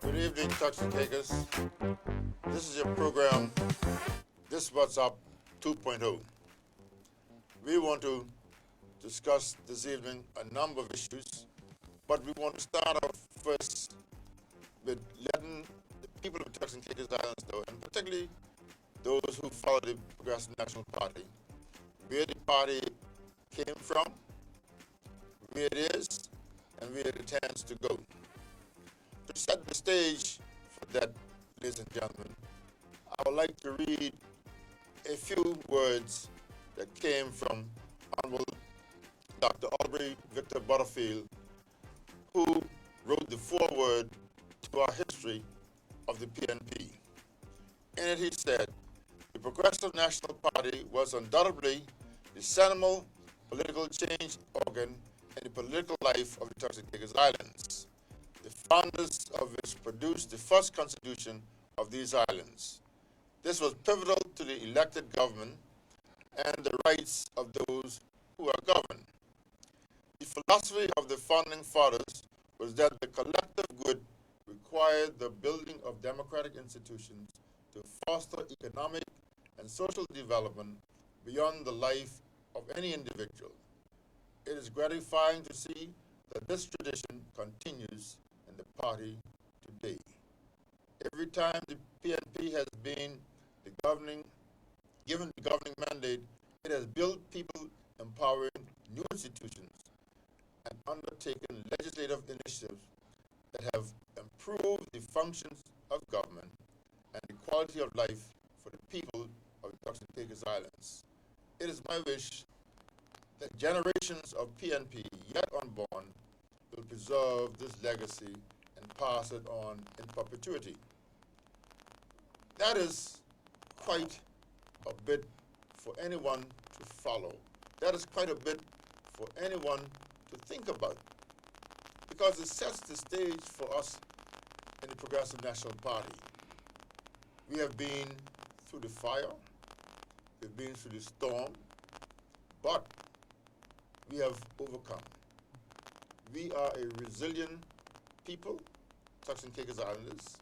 Good evening, Tuxton Takers. This is your program, This What's Up 2.0. We want to discuss this evening a number of issues, but we want to start off first with letting the people of Tuxton Takers Islands know, and particularly those who follow the Progressive National Party, where the party came from, where it is, and where it intends to go. To set the stage for that, ladies and gentlemen, I would like to read a few words that came from Honorable Dr. Aubrey Victor Butterfield, who wrote the foreword to our history of the PNP. In it he said, the Progressive National Party was undoubtedly the seminal political change organ in the political life of the Tuxton Takers Islands. The founders of which produced the first constitution of these islands. This was pivotal to the elected government and the rights of those who are governed. The philosophy of the founding fathers was that the collective good required the building of democratic institutions to foster economic and social development beyond the life of any individual. It is gratifying to see that this tradition continues in the party today. Every time the PNP has been given the governing mandate, it has built people empowering new institutions and undertaken legislative initiatives that have improved the functions of government and the quality of life for the people of the Tuxton Takers Islands. It is my wish that generations of PNP yet unborn will preserve this legacy and pass it on in perpetuity. That is quite a bit for anyone to follow. That is quite a bit for anyone to think about, because it sets the stage for us in the Progressive National Party. We have been through the fire, we've been through the storm, but we have overcome. We are a resilient people, Tuxton Takers Islanders,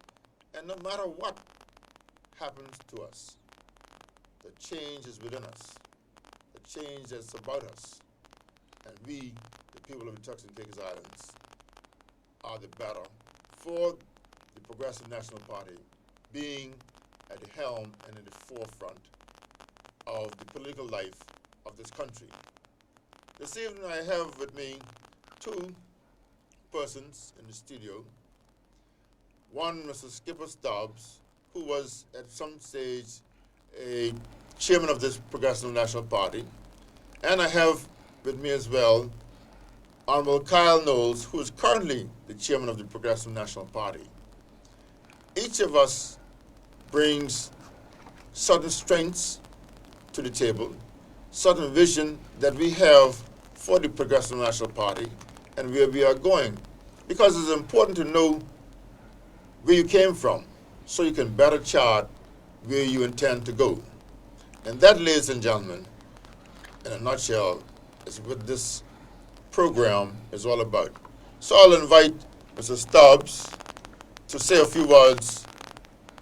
and no matter what happens to us, the change is within us, the change that's about us, and we, the people of the Tuxton Takers Islands, are the better for the Progressive National Party being at the helm and in the forefront of the political life of this country. This evening I have with me two persons in the studio. One, Mr. Skipper Stubbs, who was at some stage a chairman of this Progressive National Party. And I have with me as well Honorable Knowles, who is currently the chairman of the Progressive National Party. Each of us brings certain strengths to the table, certain vision that we have for the Progressive National Party and where we are going. Because it's important to know where you came from so you can better chart where you intend to go. And that, ladies and gentlemen, in a nutshell, is what this program is all about. So I'll invite Mr. Stubbs to say a few words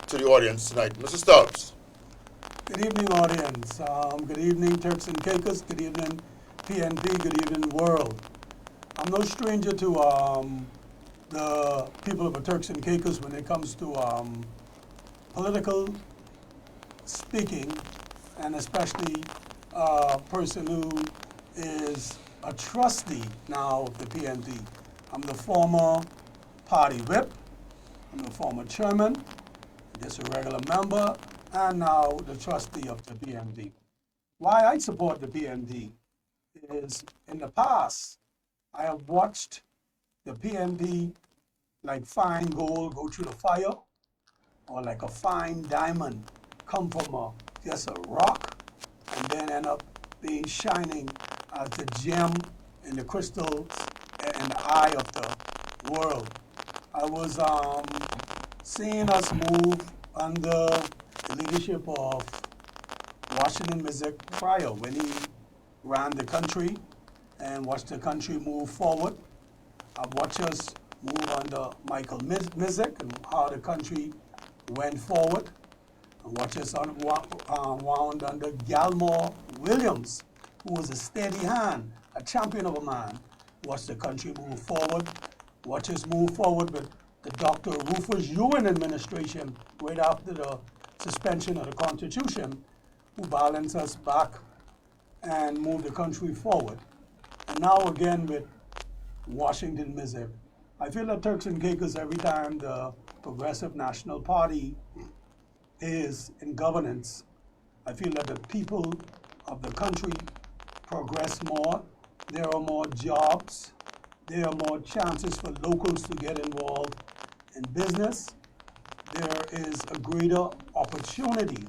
to the audience tonight. Mr. Stubbs. Good evening, audience. Good evening, Turks and Caicos. Good evening, PNP. Good evening, world. I'm no stranger to the people of the Turks and Caicos when it comes to political speaking, and especially a person who is a trustee now of the PNP. I'm the former party whip. I'm the former chairman, just a regular member, and now the trustee of the PNP. Why I support the PNP is in the past, I have watched the PNP like fine gold go through the fire, or like a fine diamond come from just a rock and then end up being shining as the gem in the crystals in the eye of the world. I was seeing us move under the leadership of Washington Mizik prior when he ran the country and watched the country move forward. I've watched us move under Michael Mizik and how the country went forward. I watched us wound under Galmore Williams, who was a steady hand, a champion of a man. Watch the country move forward. Watch us move forward with the Dr. Rufus Ewan administration right after the suspension of the Constitution, who balanced us back and moved the country forward. And now again with Washington Mizik. I feel that Turks and Caicos, every time the Progressive National Party is in governance, I feel that the people of the country progress more. There are more jobs. There are more chances for locals to get involved in business. There is a greater opportunity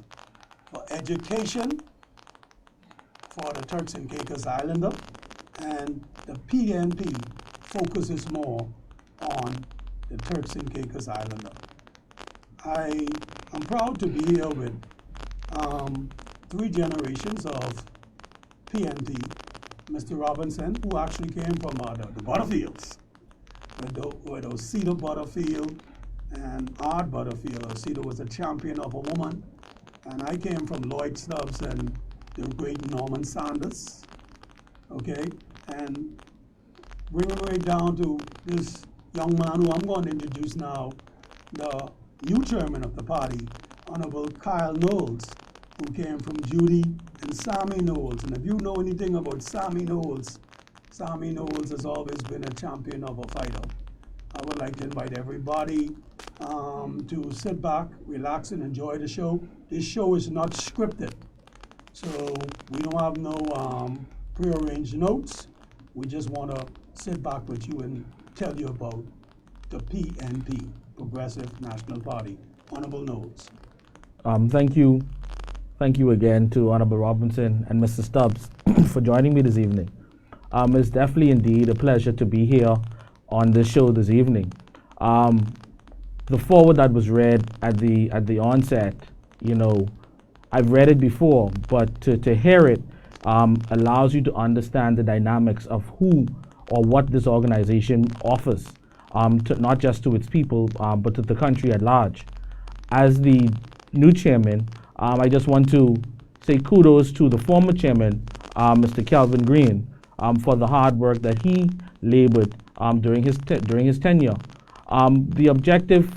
for education for the Turks and Caicos Islander, and the PNP focuses more on the Turks and Caicos Islander. I am proud to be here with 3 generations of PNP. Mr. Robinson, who actually came from the Butterfields, where Osita Butterfield and Art Butterfield. Osita was a champion of a woman, and I came from Lloyd Stubbs and the great Norman Sanders, okay? And bringing right down to this young man who I'm going to introduce now, the new chairman of the party, Honorable Kyle Knowles, who came from Judy and Sammy Knowles. And if you know anything about Sammy Knowles has always been a champion of a fighter. I would like to invite everybody to sit back, relax, and enjoy the show. This show is not scripted, so we don't have no prearranged notes. We just want to sit back with you and tell you about the PNP, Progressive National Party. Honorable Knowles. Thank you again to Honorable Robinson and Mr. Stubbs for joining me this evening. It's definitely indeed a pleasure to be here on this show this evening. The foreword that was read at the onset, you know, I've read it before, but to hear it allows you to understand the dynamics of who or what this organization offers, not just to its people, but to the country at large. As the new chairman, I just want to say kudos to the former chairman, Mr. Kelvin Green, for the hard work that he labored during his tenure. The objective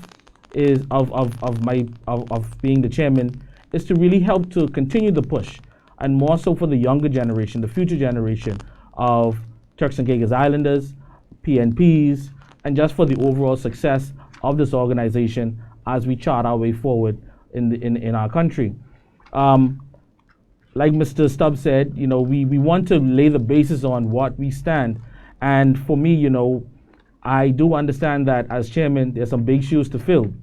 is of being the chairman is to really help to continue the push, and more so for the younger generation, the future generation of Turks and Caicos Islanders, PNPs, and just for the overall success of this organization as we chart our way forward in our country. Like Mr. Stubbs said, you know, we want to lay the basis on what we stand. And for me, you know, I do understand that as chairman, there's some big shoes to fill.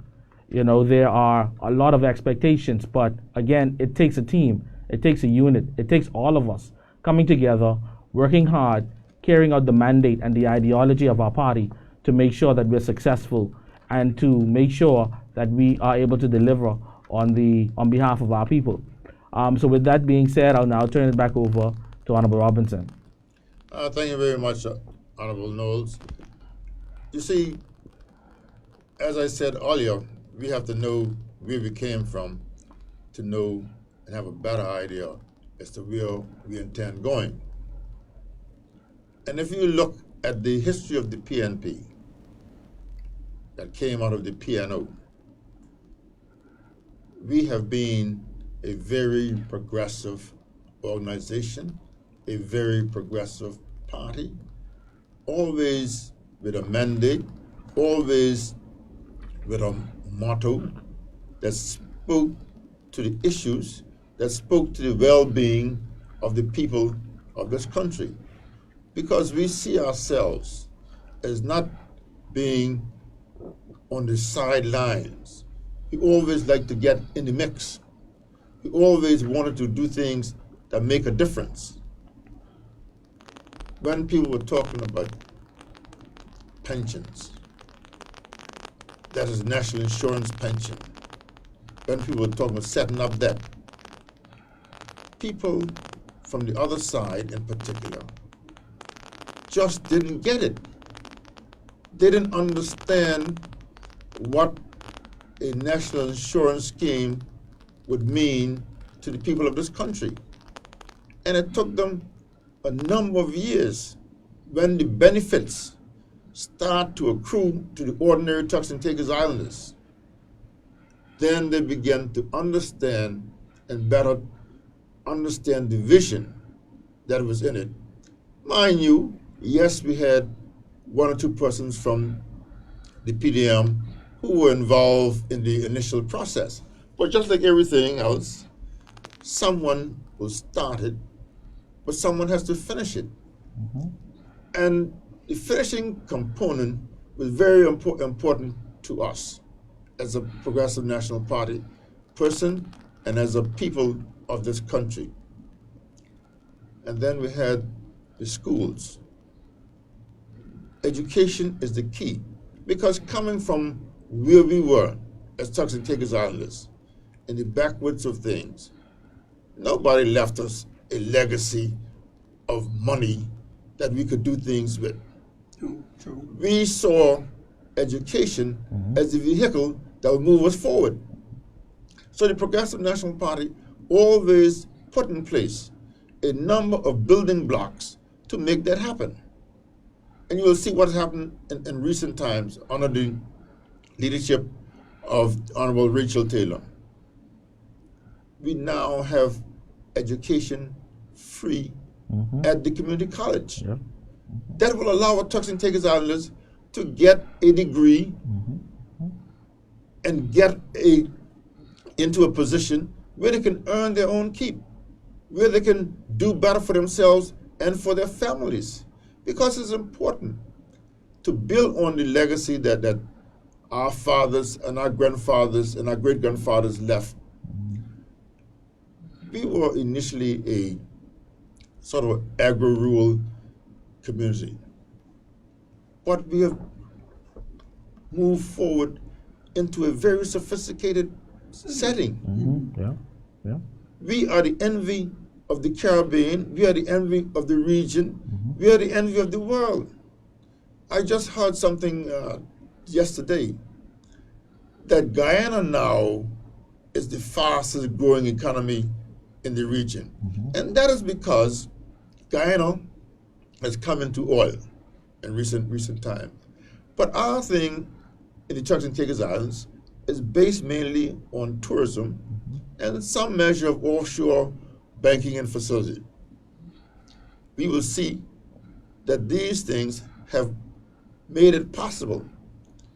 You know, there are a lot of expectations, but again, it takes a team, it takes a unit, it takes all of us coming together, working hard, carrying out the mandate and the ideology of our party to make sure that we're successful and to make sure that we are able to deliver on behalf of our people. So with that being said, I'll now turn it back over to Honorable Robinson. Thank you very much, Honorable Knowles. You see, as I said earlier, we have to know where we came from to know and have a better idea as to where we intend going. And if you look at the history of the PNP that came out of the PNO, we have been a very progressive organization, a very progressive party, always with a mandate, always with a motto that spoke to the issues, that spoke to the well-being of the people of this country. Because we see ourselves as not being on the sidelines. We always like to get in the mix. We always wanted to do things that make a difference. When people were talking about pensions, that is national insurance pension, when people were talking about setting up that, people from the other side in particular just didn't get it. They didn't understand what a national insurance scheme would mean to the people of this country. And it took them a number of years when the benefits start to accrue to the ordinary Turks and Caicos Islanders. Then they began to understand and better understand the vision that was in it. Mind you, yes, we had one or two persons from the PDM who were involved in the initial process. But just like everything else, someone will start it, but someone has to finish it. Mm-hmm. And the finishing component was very important to us as a Progressive National Party person and as a people of this country. And then we had the schools. Education is the key, because coming from where we were as Turks and Caicos Islanders, in the backwoods of things, nobody left us a legacy of money that we could do things with. True. We saw education as the vehicle that would move us forward. So the Progressive National Party always put in place a number of building blocks to make that happen. And you will see what has happened in recent times under the leadership of Honorable Rachel Taylor. We now have education free at the community college. Yeah. That will allow our Turks and Caicos Islanders to get a degree and get into a position where they can earn their own keep, where they can do better for themselves and for their families. Because it's important to build on the legacy that our fathers and our grandfathers and our great-grandfathers left. We were initially a sort of agro-rural community, but we have moved forward into a very sophisticated setting. Yeah. We are the envy of the Caribbean. We are the envy of the region. We are the envy of the world. I just heard something yesterday that Guyana now is the fastest growing economy in the region. And that is because Guyana has come into oil in recent time. But our thing in the Turks and Caicos Islands is based mainly on tourism and some measure of offshore banking and facility. We will see that these things have made it possible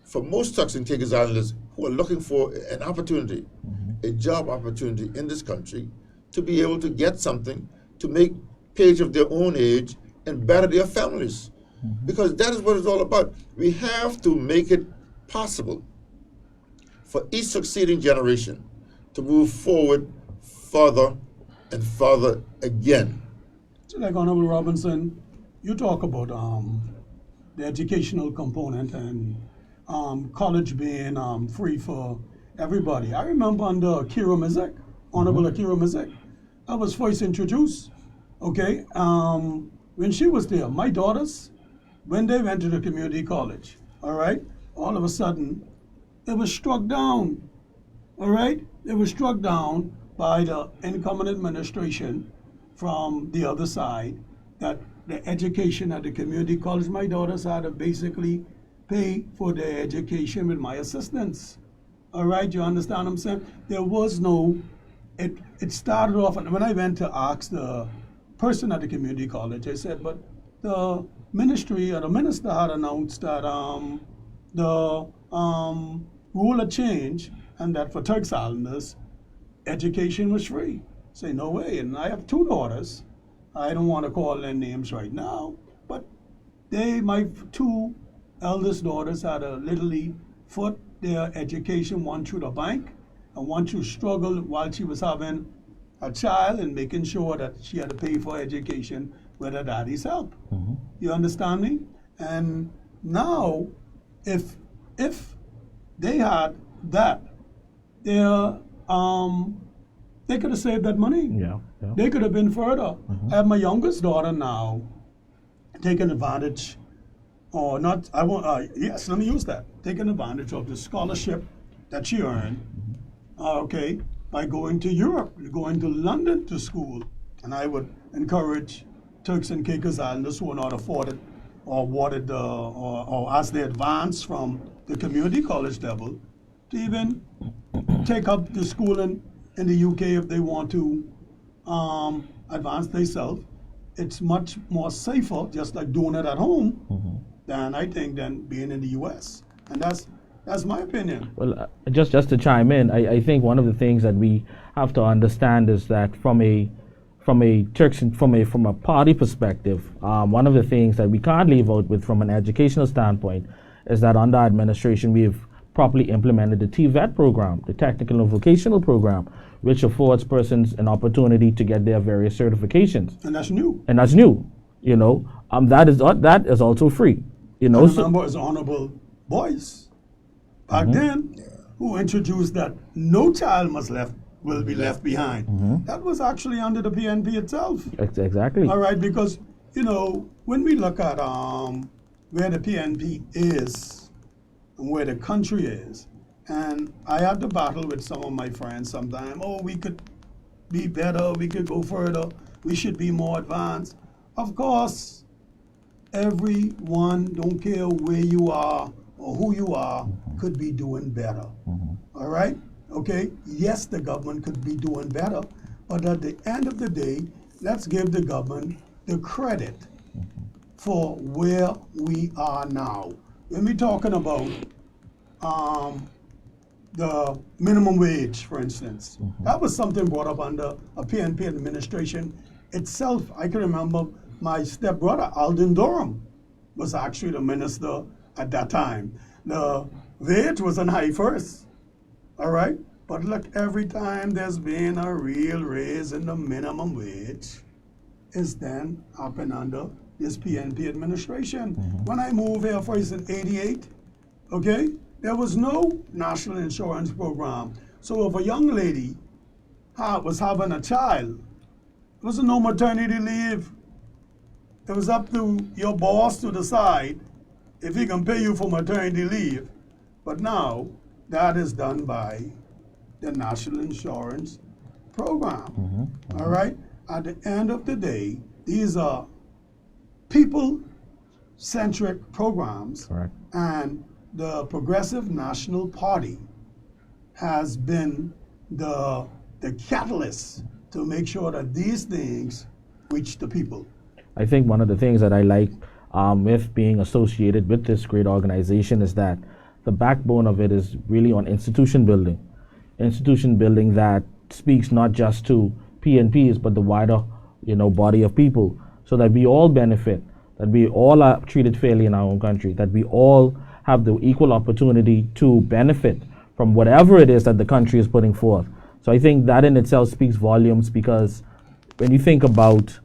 for most Turks and Caicos Islanders who are looking for an opportunity, a job opportunity in this country, to be able to get something to make page of their own age and better their families. Because that is what it's all about. We have to make it possible for each succeeding generation to move forward further and further again. So like Honorable Robinson, you talk about the educational component and college being free for everybody. I remember under Akira Mizek, Honorable Akira Mizek, I was first introduced, okay? When she was there, my daughters, when they went to the community college, all right, all of a sudden, it was struck down, all right? It was struck down by the incoming administration from the other side that the education at the community college, my daughters had to basically pay for their education with my assistance. All right, you understand what I'm saying? There was no, it started off, and when I went to ask the person at the community college, I said, but the ministry or the minister had announced that the rule had changed and that for Turks Islanders, education was free. Say, no way. And I have two daughters. I don't want to call their names right now, but my two eldest daughters had to literally foot their education, one through the bank and one through struggle while she was having a child and making sure that she had to pay for education with her daddy's help. Mm-hmm. You understand me? And now, if they had that, they could have saved that money. Yeah. They could have been further. Mm-hmm. I have my youngest daughter now taking advantage, or not, I won't, yes, let me use that. Taking advantage of the scholarship that she earned, okay, by going to Europe, going to London to school. And I would encourage Turks and Caicos Islanders who are not afforded or awarded, or as they advance from the community college level, to even take up the schooling in the UK if they want to advance themselves. It's much more safer, just like doing it at home, Mm-hmm. than I think than being in the US. And that's my opinion. Well, just to chime in, I think one of the things that we have to understand is that from a party perspective, one of the things that we can't leave out with from an educational standpoint is that under administration we've properly implemented the TVET program, the technical and vocational program, which affords persons an opportunity to get their various certifications. And that's new. And that's new, you know. That is also free, you know. And remember, as Honorable Boyce back Mm-hmm. then, who introduced that no child will be left behind. Mm-hmm. That was actually under the PNP itself. Exactly. All right, because you know when we look at where the PNP is and where the country is, and I have to battle with some of my friends sometimes. Oh, we could be better. We could go further. We should be more advanced. Of course, everyone, don't care where you are or who you are, could be doing better. Mm-hmm. All right? Okay? Yes, the government could be doing better, but at the end of the day, let's give the government the credit for where we are now. When we're talking about the minimum wage, for instance, that was something brought up under a PNP administration itself. I can remember my stepbrother, Alden Durham, was actually the minister at that time. The wage was on high first, all right? But look, every time there's been a real raise in the minimum wage, it's then up and under this PNP administration. When I moved here first in '88, okay, there was no national insurance program. So if a young lady was having a child, there was no maternity leave. It was up to your boss to decide if he can pay you for maternity leave. But now that is done by the national insurance program. All right? At the end of the day, these are people-centric programs. Correct. And the Progressive National Party has been the catalyst to make sure that these things reach the people. I think one of the things that I like with being associated with this great organization is that the backbone of it is really on institution building. Institution building that speaks not just to PNPs, but the wider, body of people, so that we all benefit, that we all are treated fairly in our own country, that we all have the equal opportunity to benefit from whatever it is that the country is putting forth. So I think that in itself speaks volumes, because when you think about,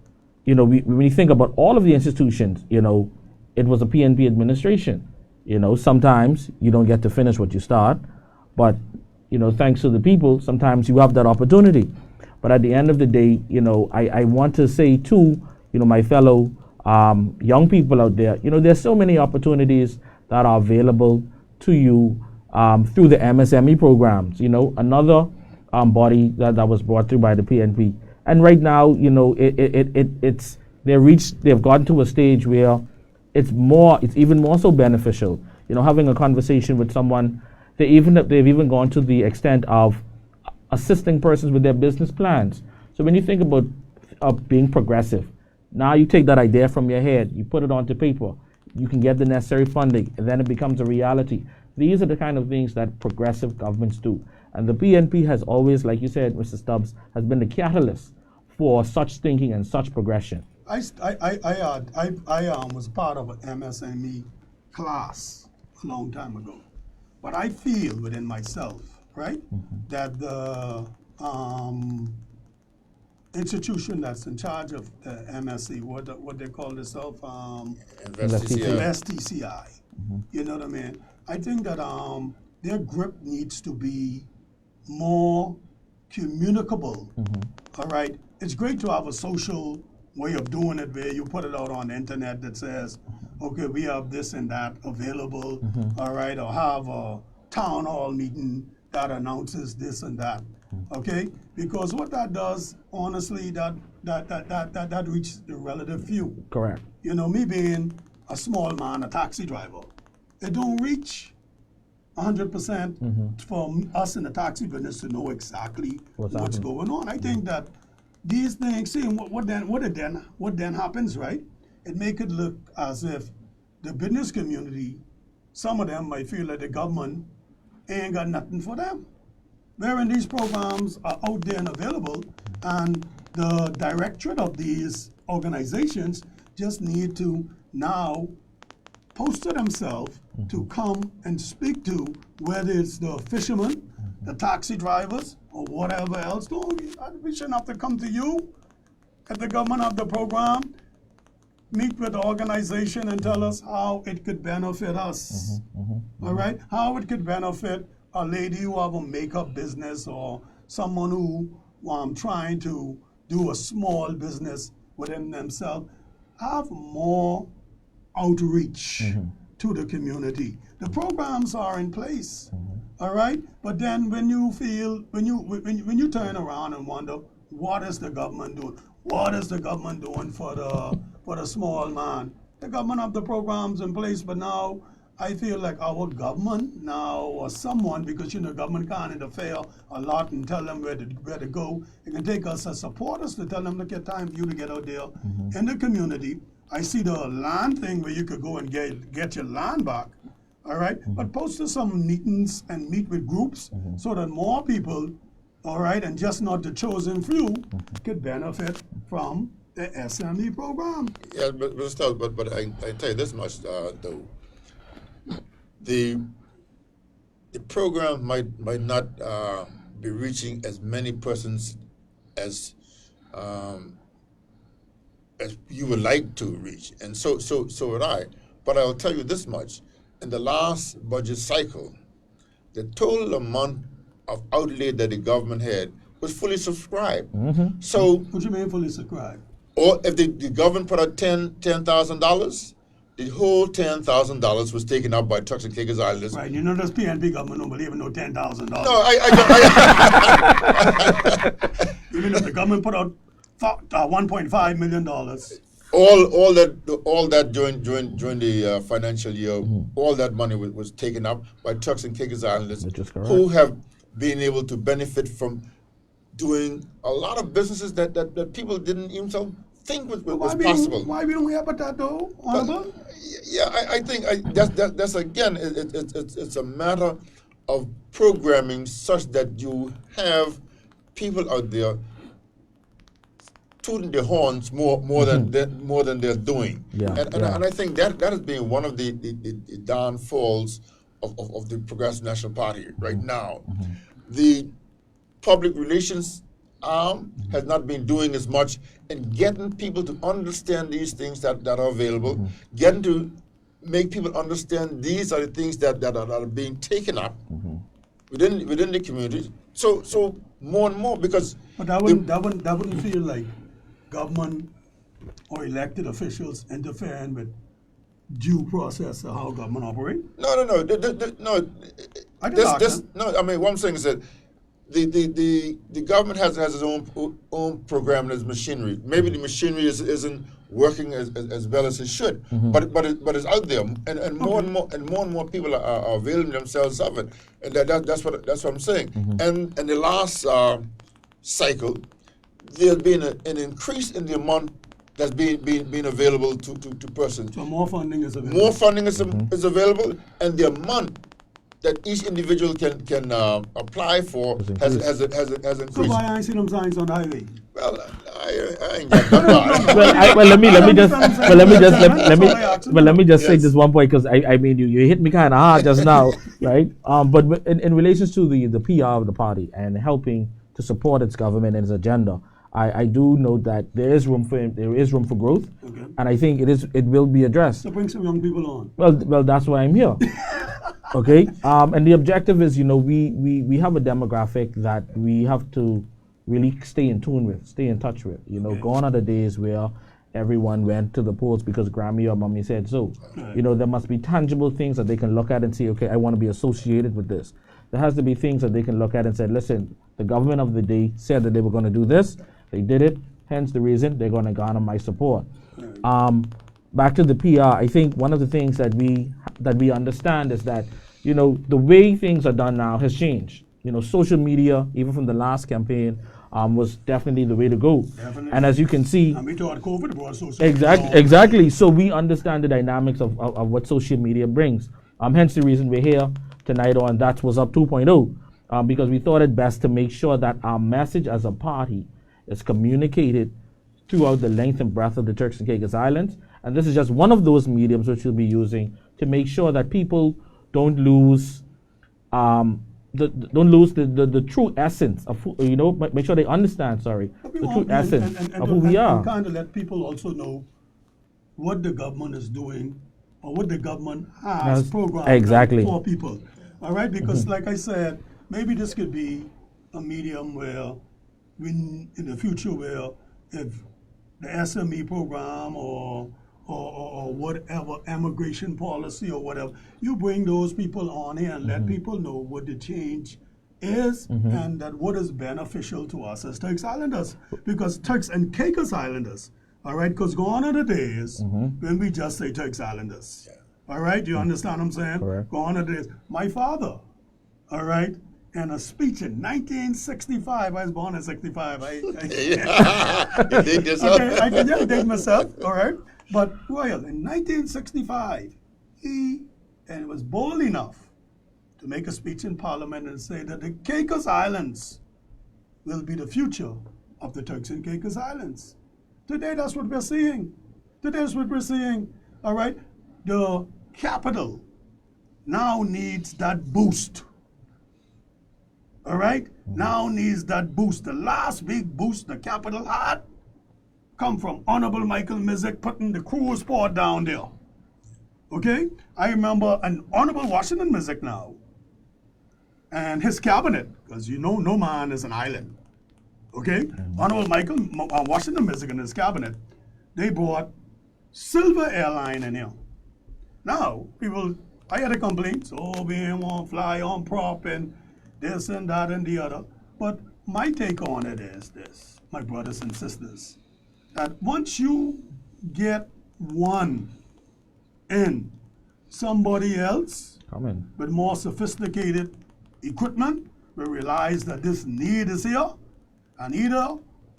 when you think about all of the institutions, it was a PNP administration. Sometimes you don't get to finish what you start, but, thanks to the people, sometimes you have that opportunity. But at the end of the day, I want to say to, my fellow young people out there, there's so many opportunities that are available to you through the MSME programs. Another body that was brought through by the PNP. And right now, they've gotten to a stage where it's even more so beneficial. Having a conversation with someone, they've even gone to the extent of assisting persons with their business plans. So when you think about being progressive, now you take that idea from your head, you put it onto paper, you can get the necessary funding, and then it becomes a reality. These are the kind of things that progressive governments do. And the PNP has always, like you said, Mr. Stubbs, has been the catalyst for such thinking and such progression. I was part of an MSME class a long time ago. But I feel within myself, right, that the institution that's in charge of the MSC, what they call themselves, TCI. You know what I mean? I think that their grip needs to be more communicable. All right, it's great to have a social way of doing it where you put it out on the internet that says, okay, we have this and that available, all right, or have a town hall meeting that announces this and that, okay? Because what that does, honestly, that reaches the relative few. Correct. Me being a small man, a taxi driver, it don't reach 100% for us in the taxi business to know exactly what's going on. I think that these things, see, what then happens, right? It make it look as if the business community, some of them might feel that the government ain't got nothing for them. Wherein these programs are out there and available, and the directorate of these organizations just need to now poster themselves to come and speak to, whether it's the fishermen, the taxi drivers, or whatever else. No, we shouldn't have to come to you. If the government have the program, meet with the organization and tell us how it could benefit us. All right? How it could benefit a lady who have a makeup business or someone who trying to do a small business within themselves. Have more outreach to the community. The programs are in place, all right? But then when you turn around and wonder, what is the government doing? What is the government doing for the small man? The government have the programs in place, but now I feel like our government now, or someone, because government can't interfere a lot and tell them where to go. It can take us as supporters to tell them, look, at time for you to get out there in the community. I see the land thing where you could go and get your land back, all right? But post some meetings and meet with groups so that more people, all right, and just not the chosen few, could benefit from the SME program. Yeah, but I tell you this much, though. The program might not be reaching as many persons as you would like to reach, and so would I. But I'll tell you this much: in the last budget cycle, the total amount of outlay that the government had was fully subscribed. So, what do you mean fully subscribed? Or if the government put out $10,000, the whole $10,000 was taken up by Turks and Caicos Islanders. Right, this PNP government don't believe in no $10,000. No, I Even if the government put out $1.5 million. All that during the financial year, all that money was taken up by Turks and Caicos Islanders, who have been able to benefit from doing a lot of businesses that people didn't even think was possible. Why we don't have that though, Honorable? Yeah, I think that's again, it's a matter of programming such that you have people out there tooting their horns more than they're doing. And I think that has been one of the downfalls of the Progressive National Party right now. The public relations arm has not been doing as much in getting people to understand these things that are available, getting to make people understand these are the things that are being taken up within the community. So more and more, because but that wouldn't feel like government or elected officials interfering with due process of how government operate. No. I mean, what I'm saying is that the government has its own program and its machinery. Maybe the machinery isn't working as well as it should, but it's out there, and more and more people are availing themselves of it, and that's what I'm saying. And the last cycle, there's been an increase in the amount that's being available to persons. So more funding is available. More funding is available, and the amount that each individual can apply for has increased. So why I see them signs on the highway? Well, I ain't got that. Let me just say this one point, because I mean you hit me kind of hard just now, right? But in relation to the PR of the party and helping to support its government and its agenda, I do note that there is room for growth, and I think it will be addressed. So bring some young people on. Well, that's why I'm here. Okay, and the objective is, we have a demographic that we have to really stay in tune with, stay in touch with. Gone are the days where everyone went to the polls because Grammy or Mommy said so. There must be tangible things that they can look at and say, okay, I want to be associated with this. There has to be things that they can look at and say, listen, the government of the day said that they were going to do this. They did it. Hence the reason they're going to garner my support. Back to the PR, I think one of the things that we understand is that, the way things are done now has changed. Social media, even from the last campaign, was definitely the way to go. Definitely. And as you can see, and we thought COVID was social media. Exactly. So we understand the dynamics of what social media brings. Hence the reason we're here tonight on That's What's Up 2.0, because we thought it best to make sure that our message as a party is communicated throughout the length and breadth of the Turks and Caicos Islands. And this is just one of those mediums which we'll be using to make sure that people don't lose the true essence of who, make sure they understand, the true essence of who we are. And kind of let people also know what the government is doing or what the government has programmed for people. All right? Because like I said, maybe this could be a medium where in the future where if the SME program or whatever immigration policy or whatever, you bring those people on here and let people know what the change is and that what is beneficial to us as Turks Islanders. Because Turks and Caicos Islanders, all right, because gone are the days when we just say Turks Islanders. All right, do you understand what I'm saying? Correct. Gone are the days. My father, all right, in a speech in 1965, I was born in 65. You did yourself? Okay, I did myself, all right. But Royal, in 1965, he was bold enough to make a speech in Parliament and say that the Caicos Islands will be the future of the Turks and Caicos Islands. Today, that's what we're seeing. All right. The capital now needs that boost. All right? Now needs that boost. The last big boost the capital had come from Honorable Michael Mizik putting the cruise port down there. Okay? I remember an Honorable Washington Mizik now and his cabinet, because no man is an island. Okay? Honorable Michael Washington Mizik and his cabinet, they brought Silver Airline in here. Now, I had a complaint, so we won't fly on prop and this and that and the other. But my take on it is this, my brothers and sisters, that once you get one in, somebody else with more sophisticated equipment will realize that this need is here, and either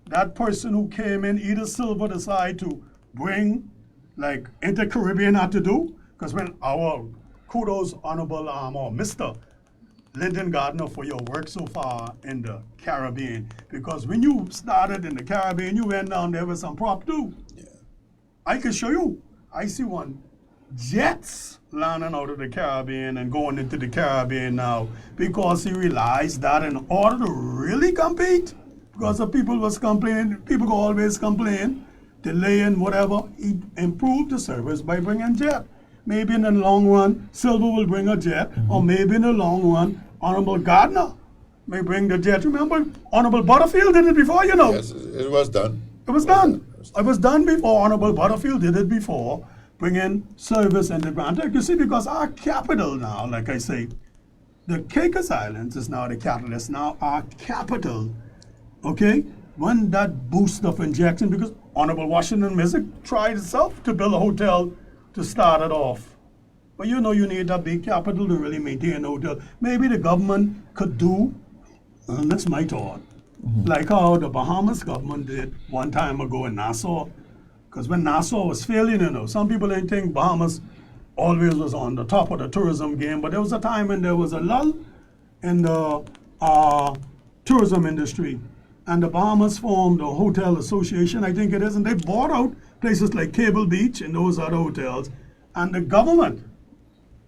that person who came in, either Silver decide to bring, like Inter-Caribbean had to do, because when our kudos, Honorable or Mr. Lyndon Gardner, for your work so far in the Caribbean, because when you started in the Caribbean, you went down there with some prop too. Yeah. I can show you. I see one jets landing out of the Caribbean and going into the Caribbean now because he realized that in order to really compete, because the people was complaining, people always complain, delaying whatever, he improved the service by bringing jet. Maybe in the long run, Silver will bring a jet, or maybe in the long run, Honorable Gardner may bring the jet. Remember, Honorable Butterfield did it before, Yes, it was done. It was done. It was done before. Honorable Butterfield did it before, bringing service and advantage. You see, because our capital now, like I say, the Caicos Islands is now the capital. It's now our capital. Okay? When that boost of injection, because Honorable Washington Music tried itself to build a hotel to start it off. But you know you need a big capital to really maintain a hotel. Maybe the government could do, and that's my thought, like how the Bahamas government did one time ago in Nassau. Because when Nassau was failing, you know, some people didn't think Bahamas always was on the top of the tourism game, but there was a time when there was a lull in the tourism industry. And the Bahamas formed a hotel association, I think it is, and they bought out places like Cable Beach and those other hotels. And the government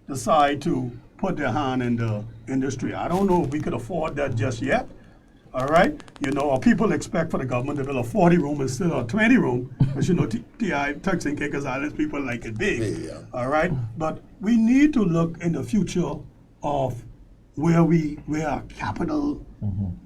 decided to put their hand in the industry. I don't know if we could afford that just yet. All right, you know, people expect for the government to build a 40-room instead of a 20-room, but you know, Turks and Caicos Islands people like it big. Yeah. All right, but we need to look in the future of where our capital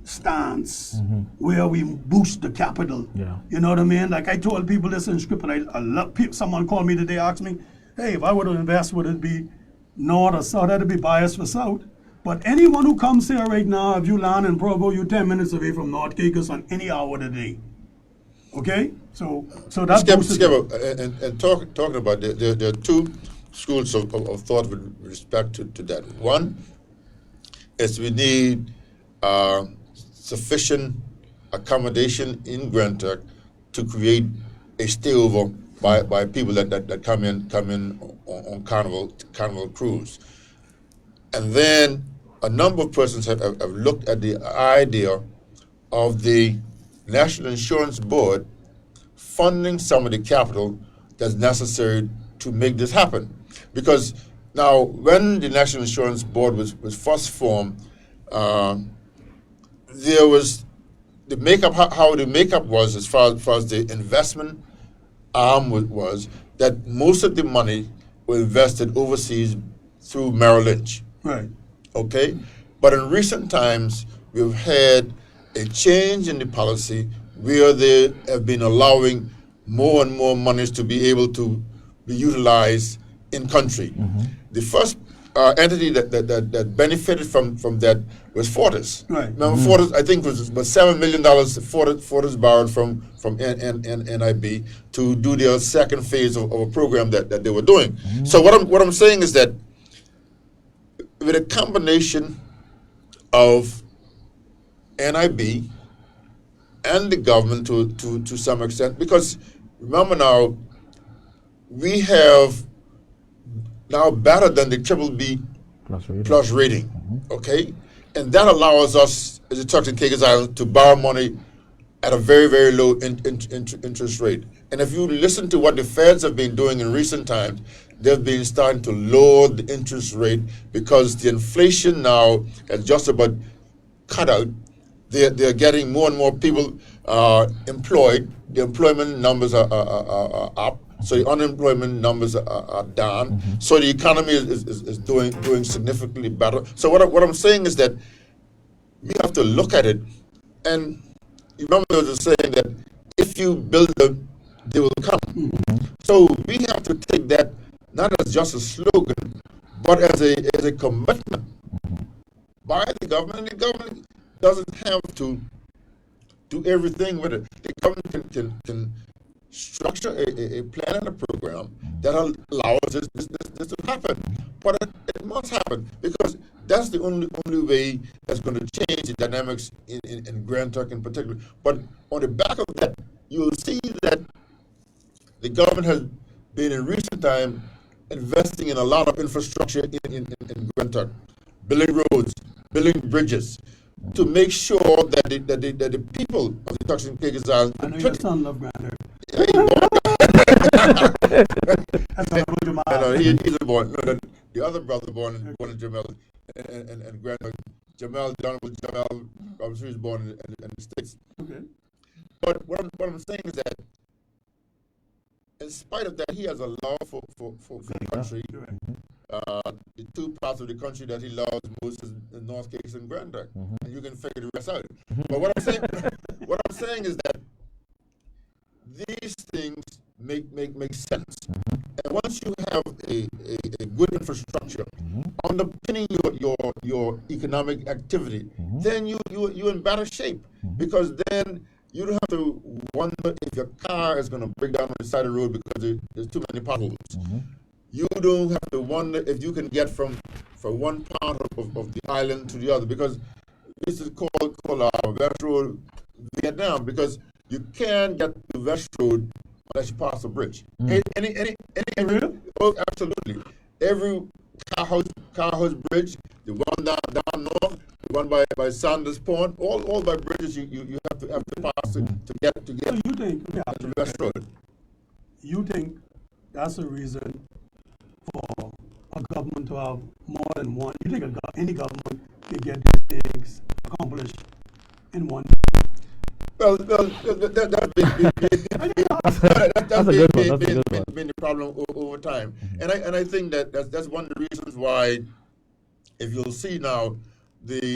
stands, where we boost the capital. Yeah. You know what I mean? Like I told people this in script, and I love people. Someone called me today, asked me, "Hey, if I were to invest, would it be north or south?" That'd be biased for south. But anyone who comes here right now, if you land in Provo, you're 10 minutes away from North Caicos on any hour of the day. Okay? So that's Skipper, and talking about there are two schools of thought with respect to that. One is we need sufficient accommodation in Grand Turk to create a stayover by people that come in on Carnival cruise. And then a number of persons have looked at the idea of the National Insurance Board funding some of the capital that's necessary to make this happen. Because now, when the National Insurance Board was first formed, there was the makeup, how the makeup was as far as the investment arm was that most of the money was invested overseas through Merrill Lynch. right. Okay? But in recent times, we've had a change in the policy where they have been allowing more and more monies to be able to be utilized in country. The first entity that benefited from that was Fortis. Right. Remember, Fortis, I think, was $7 million Fortis borrowed from NIB to do their second phase of a program that they were doing. So what I'm saying is that with a combination of NIB and the government to some extent, because remember now, we have now better than the triple B plus rating, okay? And that allows us, as a Turks and Caicos Island, to borrow money at a very, very low interest rate. And if you listen to what the Feds have been doing in recent times, they've been starting to lower the interest rate because the inflation now has just about cut out. They're getting more and more people employed. The employment numbers are up, so the unemployment numbers are down. So the economy is doing significantly better. So what I'm saying is that we have to look at it, and you remember there was a saying that if you build them, they will come. So we have to take that not as just a slogan, but as a commitment by the government. And the government doesn't have to do everything with it. The government can structure a plan and a program that allows this to happen. But it must happen, because that's the only way that's going to change the dynamics in Grand Turk in particular. But on the back of that, you'll see that the government has been in recent time investing in a lot of infrastructure in Grand Turk, building roads, building bridges, to make sure that the people of the Turks and Caicos Islands. I know your son loved Grand Turk. He's a born. No, the other brother born in Jamal and Grand Turk. Jamal Robinson was born in the States. Okay. But what I'm saying is that, in spite of that, he has a love for the country. The two parts of the country that he loves most is the North Caicos and Grand Turk, and you can figure the rest out. But what I'm saying is that these things make sense, once you have a good infrastructure underpinning your economic activity, then you're in better shape, because then you don't have to wonder if your car is going to break down on the side of the road because there's too many potholes. You don't have to wonder if you can get from one part of the island to the other, because this is called West Road Vietnam, because you can't get to West Road unless you pass a bridge. Oh, absolutely. Every car house bridge, the one down north, the one by Sanders Point, all by bridges you have to pass to get So you think, to West Road. you think that's a reason for a government to have more than one? You think any government can get these things accomplished in one? Well, that's been the problem over time, and I think that's one of the reasons why, if you'll see now, in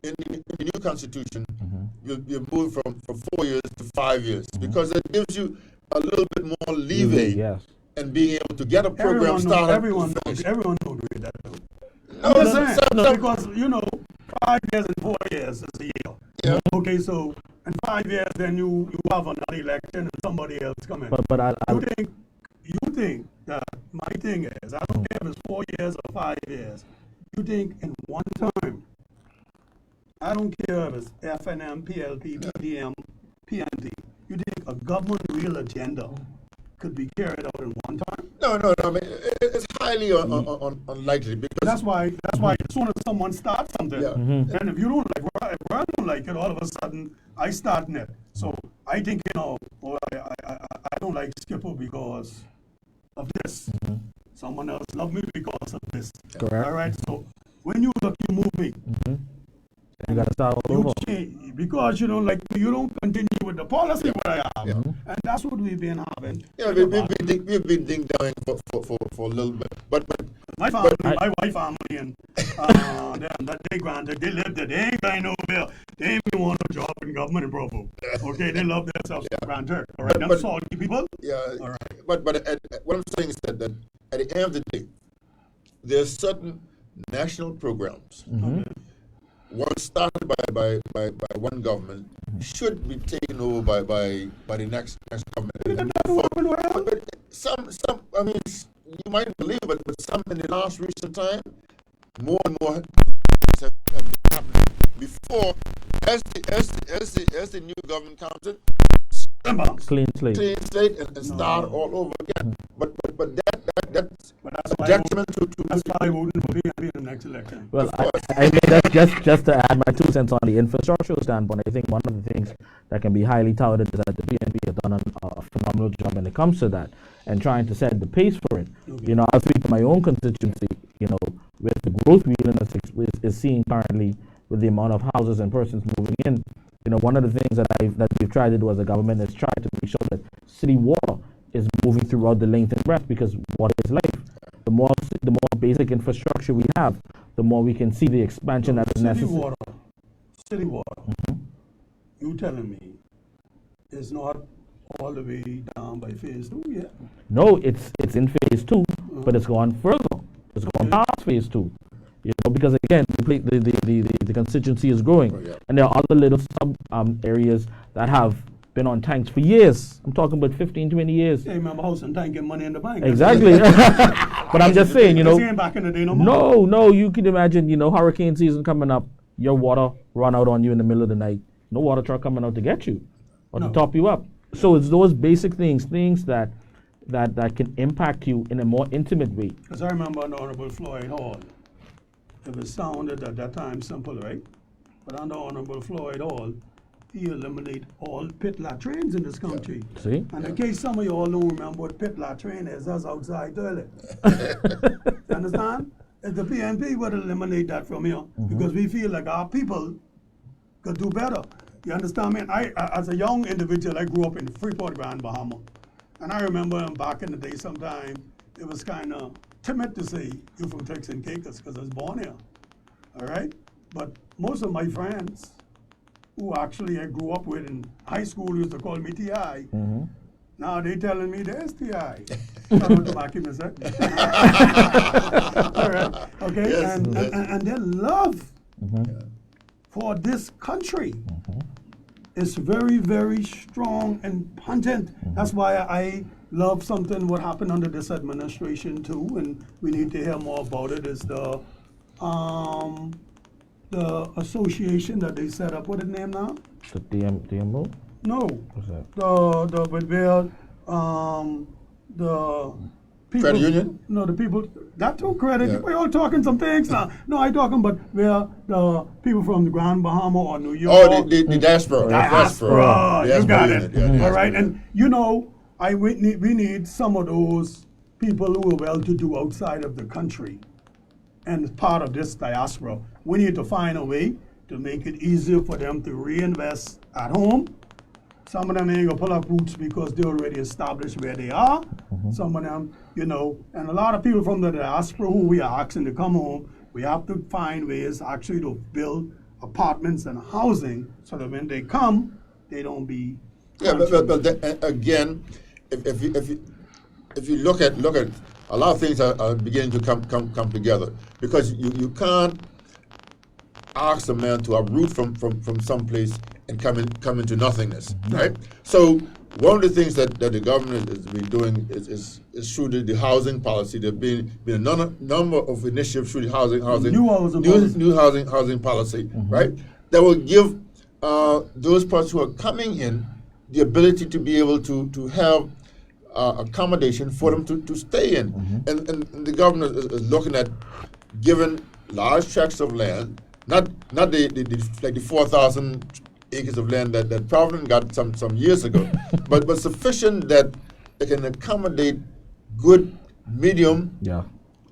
the new constitution, you move from 4 years to 5 years, because it gives you a little bit more leeway, Yes. and being able to get a program started. Everyone don't agree with that, though. No, I'm just saying, no. because 5 years and 4 years is a year. Yeah. Okay, so in 5 years, then you have another election and somebody else come in. But You think that my thing is, I don't care if it's 4 years or 5 years. You think in one term, I don't care if it's FNM, PLP, PDM, PND. You think a government real agenda could be carried out in one time? No. I mean, it's highly unlikely, because That's why as soon as someone starts something, Yeah. and if you don't like, if I don't like it, all of a sudden I start it. So I think, I don't like Skipper because of this. Someone else love me because of this. Correct. All right. So when you look, you move me. you got to start all You over. change because you don't like me. You don't continue with the policy what I have, Yeah. and that's what we've been having. Yeah, we've been ding dong for a little bit, but My family, my wife family, and them that they granted, they lived there. They ain't going nowhere. They ain't even want a job in government in Provo. Okay, they love themselves. Granted, all right. Them But- salty people. yeah. All right. But what I'm saying is that at the end of the day, there's certain national programs. Once started by one government, should be taken over by the next government. But some, I mean, you might believe it, but some in the last recent time, more and more have been happening. Before, as the new government comes in, Clean slate. clean slate and start all over again. But that's But that's a why detriment to that's why I voted for PNP in the next election. Well, I mean, that's just to add my 2 cents on the infrastructural standpoint. I think one of the things that can be highly touted is that the BNP has done a phenomenal job when it comes to that and trying to set the pace for it. Okay. I'll speak to my own constituency, with the growth Wheeling is seeing currently with the amount of houses and persons moving in. One of the things that we've tried to do as a government is try to make sure that city water is moving throughout the length and breadth, because water is life. The more basic infrastructure we have, the more we can see the expansion that is necessary. City water. You telling me it's not all the way down by phase 2 yet? No, it's in phase 2, but it's gone further. It's gone past phase 2. Because again, the constituency is growing, and there are other little sub areas that have been on tanks for years. I'm talking about 15, 20 years. Yeah, remember house and tank and money in the bank. Exactly. But I'm just saying, This ain't back in the day no more. No, you can imagine, hurricane season coming up, your water run out on you in the middle of the night. No water truck coming out to get you or to top you up. So it's those basic things that can impact you in a more intimate way. Because I remember on Honorable Floyd Hall, it was sounded at that time simple, right? But under Honorable Floyd Hall, he eliminated all pit latrines in this country. See? And in case some of you all don't remember what pit latrine is, that's outside toilet. You understand? If the PNP would eliminate that from here, because we feel like our people could do better. You understand me? And as a young individual, I grew up in Freeport, Grand Bahama. And I remember back in the day sometime, it was kind of timid to say you're from Turks and Caicos because I was born here. All right? But most of my friends who actually I grew up with in high school used to call me TI. Now they telling me there's TI. Shout out to Maki Mizek. All right. Okay. Yes, yes. And their love for this country is very, very strong and pungent. That's why I love something what happened under this administration too, and we need to hear more about it. Is the association that they set up. What is the name now? The DMO? No. What's that? The people. Credit union? No, the people. That too credit. Yeah. We're all talking some things now. No, I talking about where the people from the Grand Bahama or New York. Oh, the diaspora. Diaspora. You got it. Yeah, All right, and we need some of those people who are well-to-do outside of the country, and as part of this diaspora, we need to find a way to make it easier for them to reinvest at home. Some of them ain't gonna pull up roots because they're already established where they are. Some of them, and a lot of people from the diaspora who we are asking to come home, we have to find ways actually to build apartments and housing so that when they come, they don't be. Yeah, but again, if you look at a lot of things are beginning to come together, because you can't ask a man to uproot from some place and come into nothingness, right? So one of the things that the government has been doing is through the housing policy. There've been a number of initiatives through the housing New housing policy, right? That will give those persons who are coming in the ability to be able to have accommodation for them to stay in, and the government is looking at giving large tracts of land, not the 4,000 acres of land that Providence got some years ago, but sufficient that it can accommodate good, medium,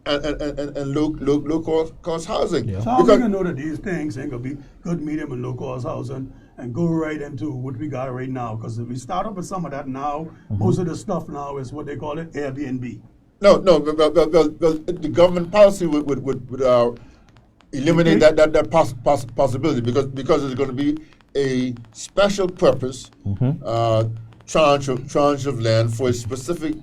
and low cost housing. So how we gonna know that these things ain't gonna be good, medium, and low cost housing and go right into what we got right now? Because if we start up with some of that now, most of the stuff now is what they call it Airbnb. No, the government policy would eliminate that possibility because there's going to be a special purpose tranche of land for a specific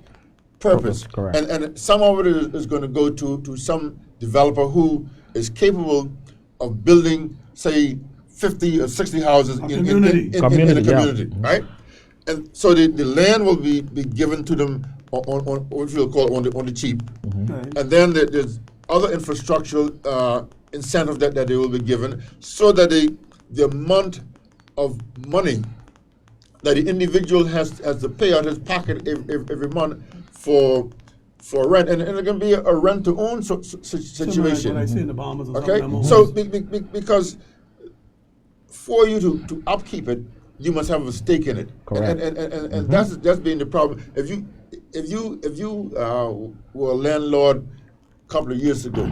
purpose. Correct. And some of it is going to go to some developer who is capable of building, say, 50 or 60 houses in a community, right? And so the land will be given to them on what we'll call on the cheap, and then there's other infrastructural incentive that they will be given, so that the amount of money that the individual has to pay out his pocket every month for rent, and it can be a rent to own situation. What I see in the Bahamas. Okay, so because for you to upkeep it, you must have a stake in it. Correct. And that's been the problem. If you were a landlord a couple of years ago,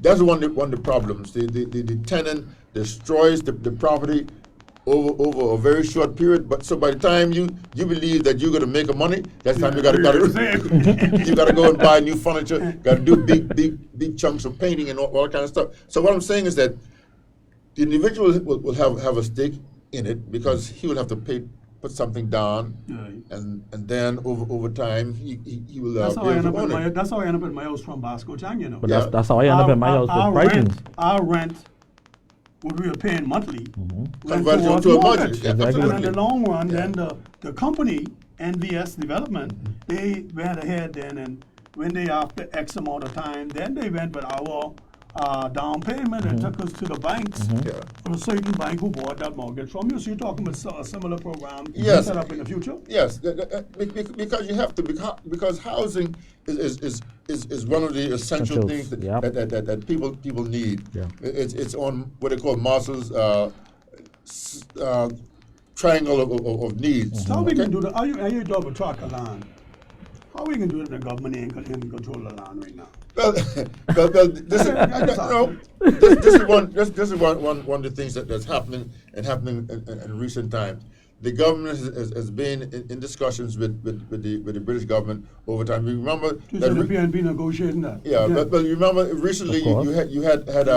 that's one of the problems. The tenant destroys the property over a very short period. But so by the time you believe that you're going to make a money, that's the time you got to you got to go and buy new furniture. Got to do big chunks of painting and all that kind of stuff. So what I'm saying is that the individual will have a stake in it because he will have to put something down, and then over time he will. That's how I end up in my house from Basco Chang, But that's how I end up in my house with Brighton's. Our rent, what we were paying monthly, went Converted towards to a mortgage. mortgage. Yeah, And in absolutely. the long run, then the company, NVS Development, they went ahead then, and when they after X amount of time, then they went with our down payment and took us to the banks, for a certain bank who bought that mortgage from you. So you're talking about a similar program set up in the future? Yes, because you have to, because housing is one of the essential things that people need. Yeah. It's on what they call Maslow's triangle of needs. So how we can do that? Are you double track of land? How we can do it if the government ain't in control of the land right now? Well, this is one of the things that's happening in recent times. The government has been in discussions with the British government over time. You remember that the PNP negotiating that? Yeah, but you remember recently you had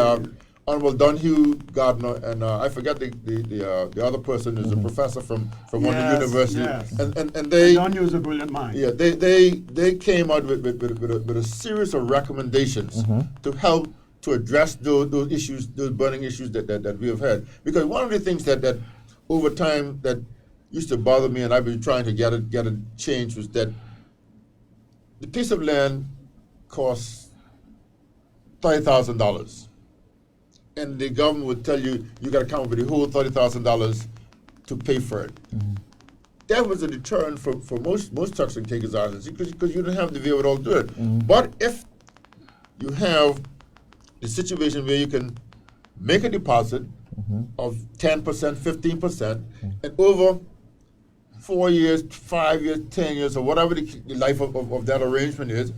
Honorable Donahue Gardner, and I forget the other person is a professor from one of the university, Yes. and they Don is a brilliant mind. yeah they came out with a series of recommendations to help to address those issues, those burning issues that we have had. Because one of the things that over time that used to bother me, and I've been trying to get it changed, was that the piece of land costs $30,000, and the government would tell you got to come up with the whole $30,000 to pay for it. That was a deterrent for most Turks and Caicos Islands because you don't have the wherewithal to do it. But if you have the situation where you can make a deposit of 10%, 15%, and over 4 years, 5 years, 10 years, or whatever the life of that arrangement is,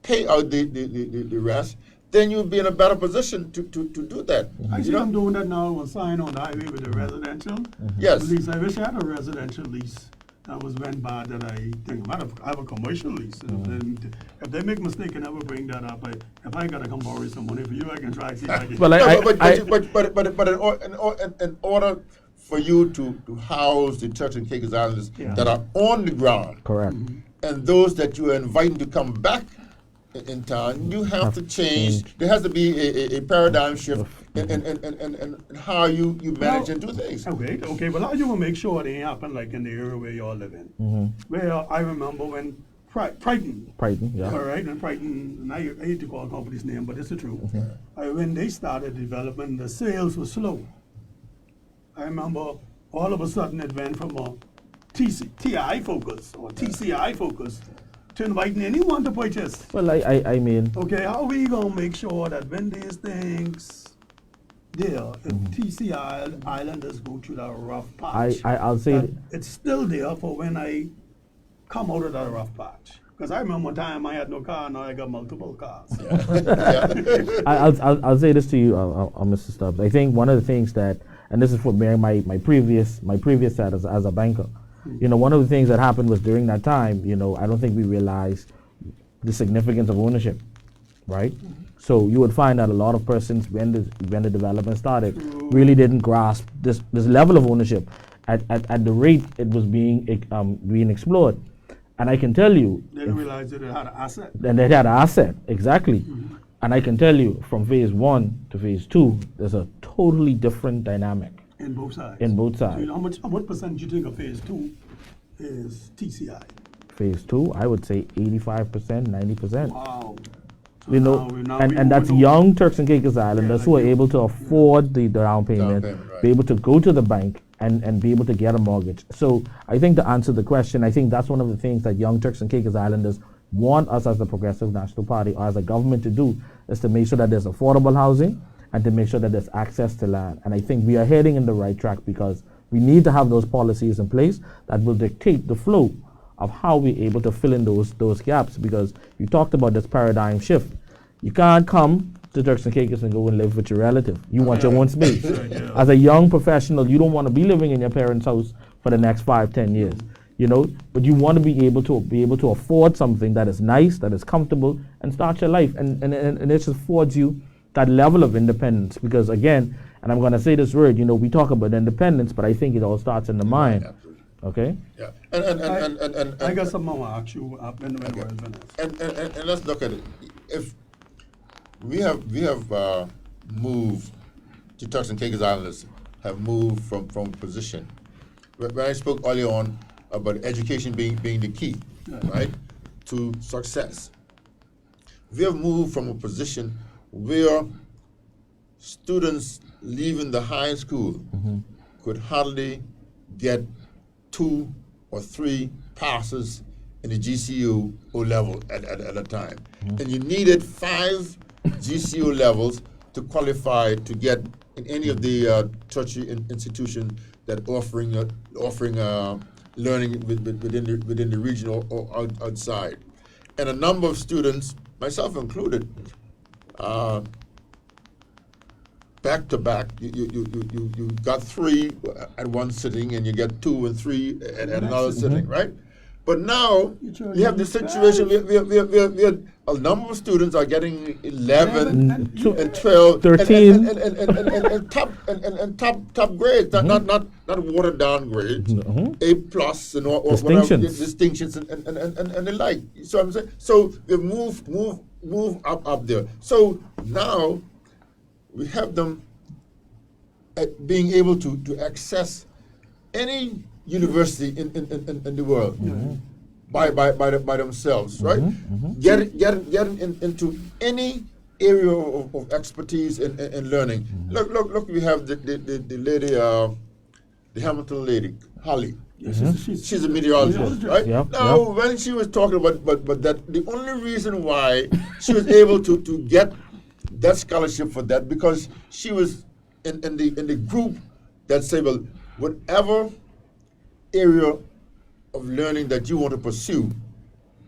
pay out the rest, then you'll be in a better position to do that. I see them doing that now on sign on the highway with the residential Yes. lease. I wish I had a residential lease. That was when bad that I think I have a commercial lease. And if they make a mistake and ever bring that up, if I gotta come borrow some money for you, I can try to see if I can. Well, But in order for you to house the Turks and Caicos Islanders that are on the ground, correct. and those that you are inviting to come back in town, you have to change. There has to be a paradigm shift in how you manage and do things. Okay. Well, how you will make sure it ain't happen like in the area where y'all live in? Where I remember when Brighton, Yeah. all right, and Brighton, and I hate to call a company's name, but it's the truth. When they started development, the sales were slow. I remember all of a sudden it went from a TI focus or TCI focus to inviting anyone to purchase. Well, I mean, Okay, how are we gonna make sure that when these things there, if TCI Islanders go through that rough patch, I'll say that it's still there for when I come out of that rough patch. Because I remember one time I had no car, now I got multiple cars. I'll say this to you, Mr. Stubbs. I think one of the things that, and this is for my previous set as a banker. You know, one of the things that happened was during that time, you know, I don't think we realized the significance of ownership, right? So you would find that a lot of persons when the development started really didn't grasp this level of ownership at the rate it was being explored. And I can tell you, They didn't realize that it had an asset. and they had an asset, exactly. And I can tell you from phase 1 to phase 2, there's a totally different dynamic. In both sides. In both sides. So you know, what percent do you think of phase 2 is TCI? Phase 2, I would say 85%, 90%. Wow. So You know, and that's young Turks and Caicos Islanders who are able to afford the down payment, right. be able to go to the bank and be able to get a mortgage. So I think to answer the question, I think that's one of the things that young Turks and Caicos Islanders want us as the Progressive National Party or as a government to do, is to make sure that there's affordable housing and to make sure that there's access to land. And I think we are heading in the right track because we need to have those policies in place that will dictate the flow of how we're able to fill in those gaps, because you talked about this paradigm shift. You can't come to Turks and Caicos and go and live with your relative. You want your own space. As a young professional, you don't want to be living in your parents' house for the next 5-10 years. You know, but you want to be able to afford something that is nice, that is comfortable, and start your life. And it just affords you that level of independence. Because again, and I'm going to say this word, you know, we talk about independence, but I think it all starts in the mind. Absolutely. Okay? Yeah. And I got something I want to ask you when we're finished. And let's look at it. If we have moved, the Turks and Caicos Islanders have moved from position. When I spoke earlier on about education being the key, right, to success, we have moved from a position where students leaving the high school could hardly get 2 or 3 passes in the GCU O level at a time. And you needed 5 GCU levels to qualify to get in any of the tertiary institutions that offering learning within the region or outside. And a number of students, myself included, back to back, you got 3 at one sitting, and you get 2 and 3 at another sitting, right? But now you have the situation where a number of students are getting 11 and 12, 13. and top grades, not watered down grades, A plus and or whatever distinctions and the like. So I'm saying, so we move up there. So now we have them being able to access any university in the world by themselves, right? Getting into any area of expertise and learning. Look, we have the lady, the Hamilton lady, Holly. She's a meteorologist, right? Now, when she was talking about that, the only reason why she was able to get that scholarship for that, because she was in the group that said, well, whatever area of learning that you want to pursue,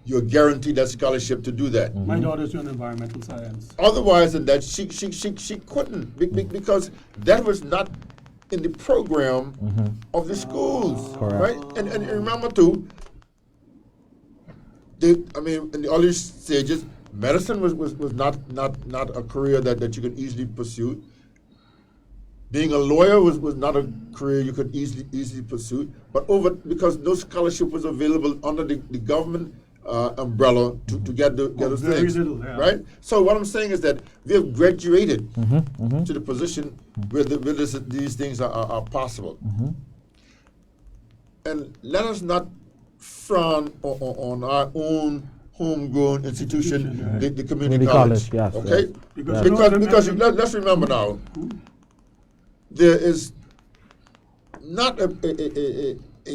you're guaranteed that scholarship to do that. My daughter's doing environmental science. Otherwise than that, she couldn't because that was not in the program of the schools, right? And remember too, in the early stages, medicine was not a career that you could easily pursue. Being a lawyer was not a career you could easily pursue, but because no scholarship was available under the government umbrella to get those things, right? So what I'm saying is that we have graduated to the position where these things are possible, and let us not frown on our own homegrown institution, the community college. Yes, okay, yes. Because let's remember now. There is not a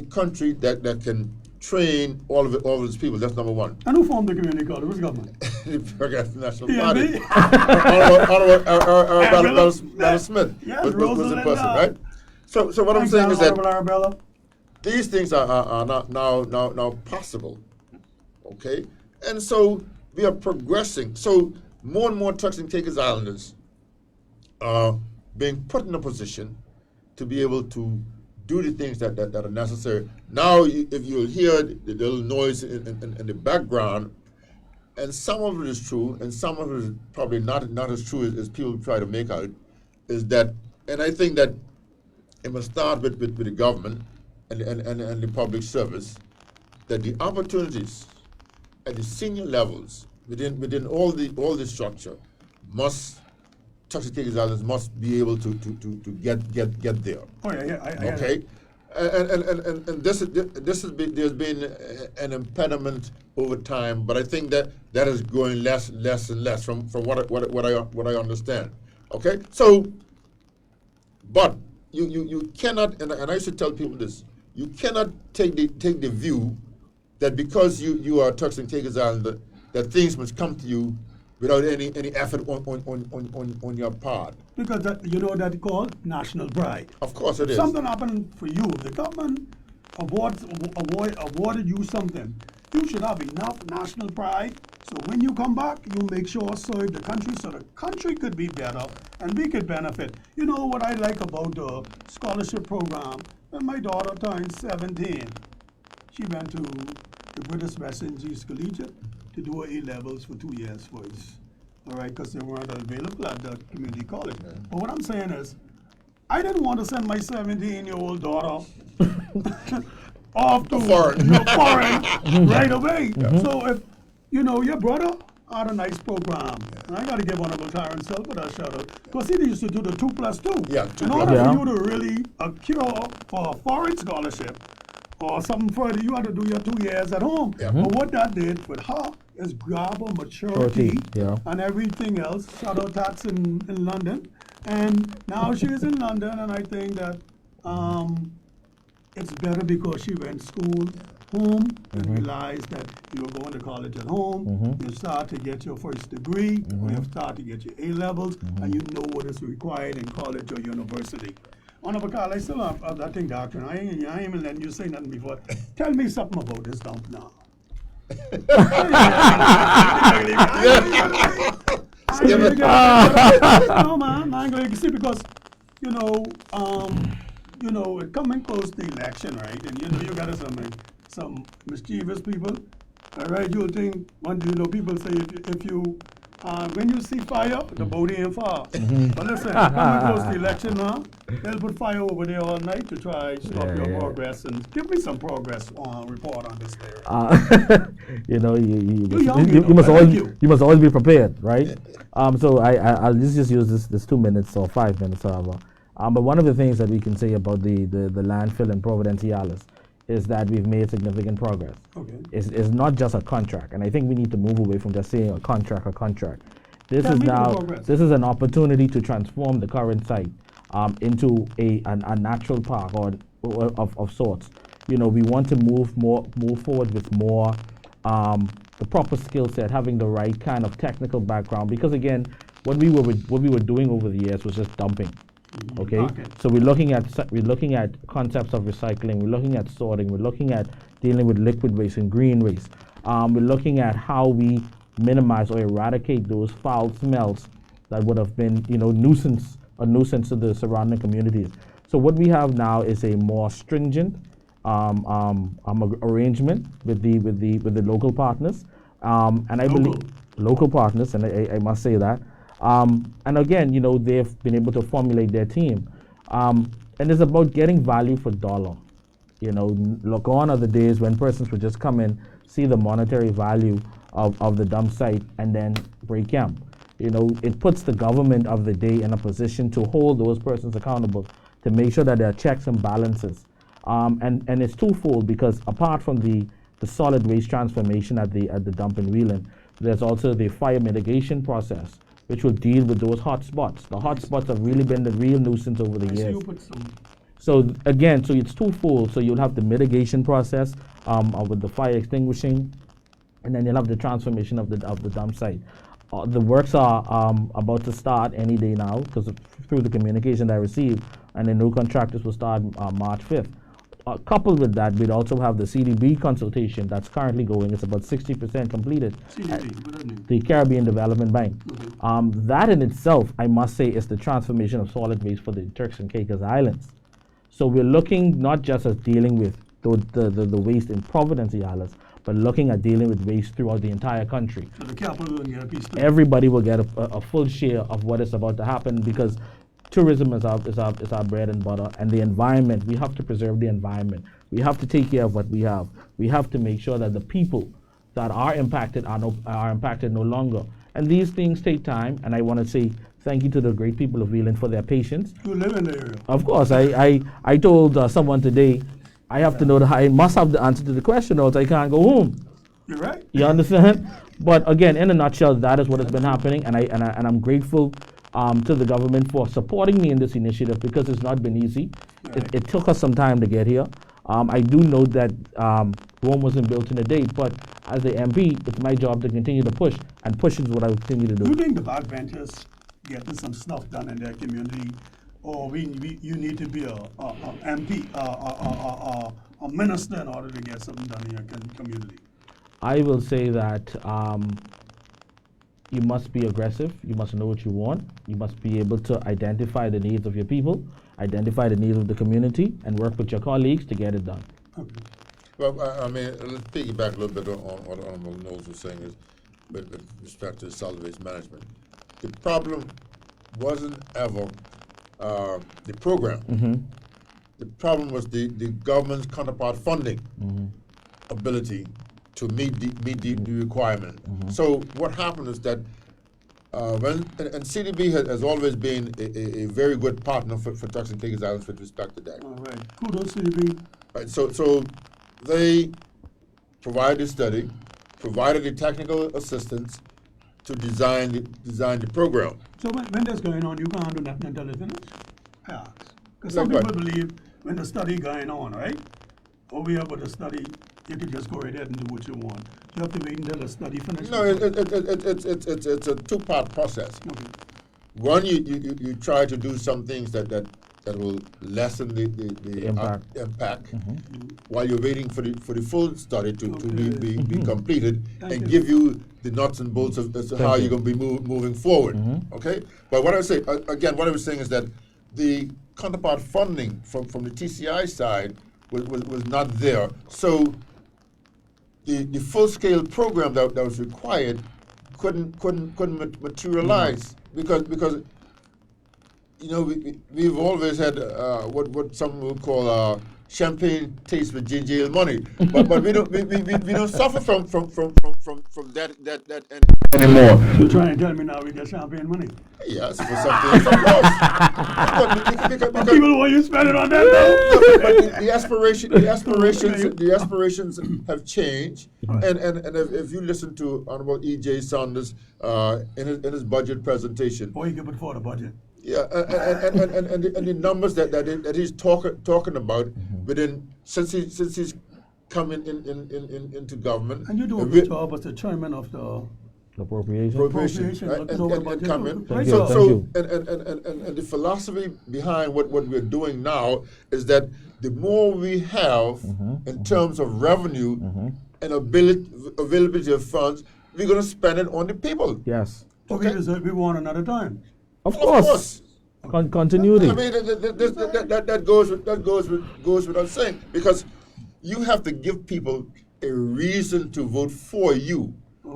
country that can train all of its people. That's number one. And who formed the community college? Which government? The Progressive National PNB? Party. Arabella Smith was the person, right? So what I'm saying is that these things are not now possible. Okay, and so we are progressing. So more and more Turks and Caicos Islanders are being put in a position to be able to do the things that are necessary. Now, if you'll hear the little noise in the background, and some of it is true, and some of it is probably not as true as people try to make out, is that, and I think that it must start with the government and the public service, that the opportunities at the senior levels within all the structure Turks and Caicos Islanders must be able to get there. Oh yeah. Okay, and there's been an impediment over time, but I think that is going less and less from what I understand. Okay, so but you cannot, and I used to tell people this, you cannot take the view that because you are Turks and Caicos Islander that things must come to you without any effort on your part. Because that's called national pride. Of course it is. Something happened for you. The government awarded you something. You should have enough national pride. So when you come back, you make sure serve the country so the country could be better and we could benefit. You know what I like about the scholarship program? When my daughter turned 17, she went to the British West Indies Collegiate to do her A-levels for 2 years first, all right, because they weren't available at the community college. Yeah. But what I'm saying is, I didn't want to send my 17-year-old daughter off to foreign right away. Yeah. So if, your brother had a nice program, and I got to give Honorable Tyrone Silver a shout out, because he used to do the 2+2. Yeah, in order for you to really cure for a foreign scholarship, or something further, you had to do your 2 years at home. Yeah. But what that did with her is grab her maturity and everything else. Shout out Tats in London. And now she's in London, and I think that it's better because she went to school home and realized that you were going to college at home. You start to get your first degree, or you start to get your A-levels, and you know what is required in college or university. Honorable Carl, I still have that thing, doctrine. I ain't even letting you say nothing before. Tell me something about this dump now. No, man, I ain't gonna see because, it coming close to the election, right? And you gotta something. some mischievous people. All right, you'll think, people say if you when you see fire, the boat ain't far. But listen, coming close to the election now, they'll put fire over there all night to try to stop your progress. And give me some progress report on this area. You must always be prepared, right? So I'll just use this 2 minutes or 5 minutes, however. But one of the things that we can say about the landfill in Providenciales is that we've made significant progress. Okay. It's not just a contract, and I think we need to move away from just saying a contract. This is an opportunity to transform the current site into a natural park or of sorts. We want to move forward with more the proper skill set, having the right kind of technical background. Because again, what we were doing over the years was just dumping. Okay, so we're looking at concepts of recycling. We're looking at sorting. We're looking at dealing with liquid waste and green waste. We're looking at how we minimize or eradicate those foul smells that would have been, a nuisance to the surrounding communities. So what we have now is a more stringent arrangement with the local partners, and I believe local partners, and I must say that. And again, they've been able to formulate their team. And it's about getting value for dollar. Gone are the days when persons would just come in, see the monetary value of the dump site, and then break camp. It puts the government of the day in a position to hold those persons accountable, to make sure that there are checks and balances. And it's twofold, because apart from the solid waste transformation at the dump in Wheeling, there's also the fire mitigation process, which will deal with those hot spots. The hot spots have really been the real nuisance over the years. So it's twofold. So you'll have the mitigation process with the fire extinguishing, and then you'll have the transformation of the dump site. The works are about to start any day now, because through the communication that I received, and the new contractors will start March 5th. Coupled with that, we'd also have the CDB consultation that's currently going. It's about 60% completed. CDB, the Caribbean Development Bank. That in itself, I must say, is the transformation of solid waste for the Turks and Caicos Islands. So we're looking not just at dealing with the waste in Providenciales, but looking at dealing with waste throughout the entire country. So the capital will get a piece too. Everybody will get a full share of what is about to happen, because tourism is our bread and butter, and the environment, we have to preserve the environment. We have to take care of what we have. We have to make sure that the people that are impacted are impacted no longer. And these things take time, and I want to say thank you to the great people of Wheeling for their patience. You live in the area. Of course, I told someone today, I have to know I must have the answer to the question, or else I can't go home. You're right. You understand? But again, in a nutshell, that is what has been happening, and I'm grateful to the government for supporting me in this initiative, because it's not been easy. Right. It took us some time to get here. I do know that Rome wasn't built in a day, but as the MP, it's my job to continue to push, and push is what I will continue to do. Do you think the backbenchers getting some stuff done in their community, or you need to be a MP, a minister in order to get something done in your community? I will say that you must be aggressive. You must know what you want. You must be able to identify the needs of your people, identify the needs of the community, and work with your colleagues to get it done. Okay. Well, let's piggyback a little bit on what Honorable Knowles was saying, is with respect to solid waste management. The problem wasn't ever the program. Mm-hmm. The problem was the government's counterpart funding ability to meet the requirement. Mm-hmm. So what happened is that and CDB has always been a very good partner for Turks and Caicos Islands with respect to that. All right. Kudos, CDB. Right. So they provided the study, provided the technical assistance to design the program. So when that's going on, you can't do nothing until it's finished? Yeah. Because some Like people what? believe when the study going on, right? Over here with the study, you can just go right ahead and do what you want. You have to wait until the study finishes. No, it's a two-part process. Okay. One, you try to do some things that will lessen the impact while you're waiting for the full study to be completed and give you the nuts and bolts as to how you're going to be moving forward. Okay, but what I say again, what I was saying is that the counterpart funding from the TCI side was not there. So the full-scale program that was required couldn't materialize because we've always had what some will call champagne taste with ginger ale money, but we don't suffer from that anymore. You're trying to tell me now we get champagne money? Yes, for something, of course. because People want you to spend it on that but the aspirations have changed, and if you listen to Honorable E.J. Saunders in his budget presentation, Or you can put forward a budget. yeah, and the numbers that he's talking about since he's come into government, And you do a good job as the chairman of the Appropriation. right? And come in. Great Thank job. you. And the philosophy behind what we're doing now is that the more we have in terms of revenue and availability of funds, we're going to spend it on the people. Yes. Okay. We want another time. Of Of course. course. Continuity. I mean, that goes without saying, because you have to give people a reason to vote for you,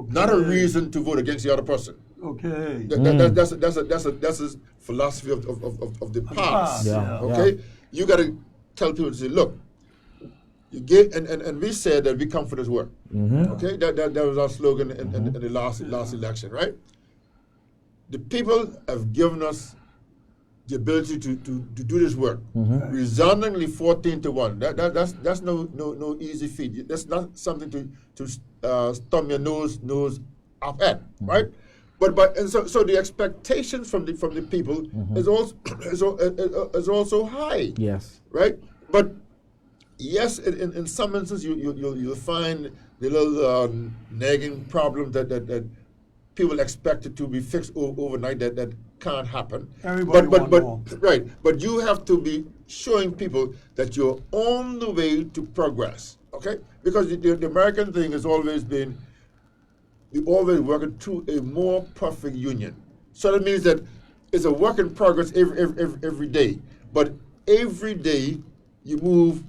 not a reason to vote against the other person. Okay. That's a philosophy of the past. Yeah. Okay, you got to tell people to say, look, you get, and we said that we come for this work. Okay, that was our slogan in the last election, right? The people have given us the ability to do this work, resoundingly 14-1. That's no easy feat. That's not something to stump your nose up at, right? But so the expectations from the people is also high. Yes. Right? But yes, in some instances you'll find the little nagging problems that people expect it to be fixed overnight that can't happen. Everybody want more. Right. But you have to be showing people that you're on the way to progress. Okay? Because the American thing has always been, we're always working to a more perfect union. So that means that it's a work in progress every day. But every day you move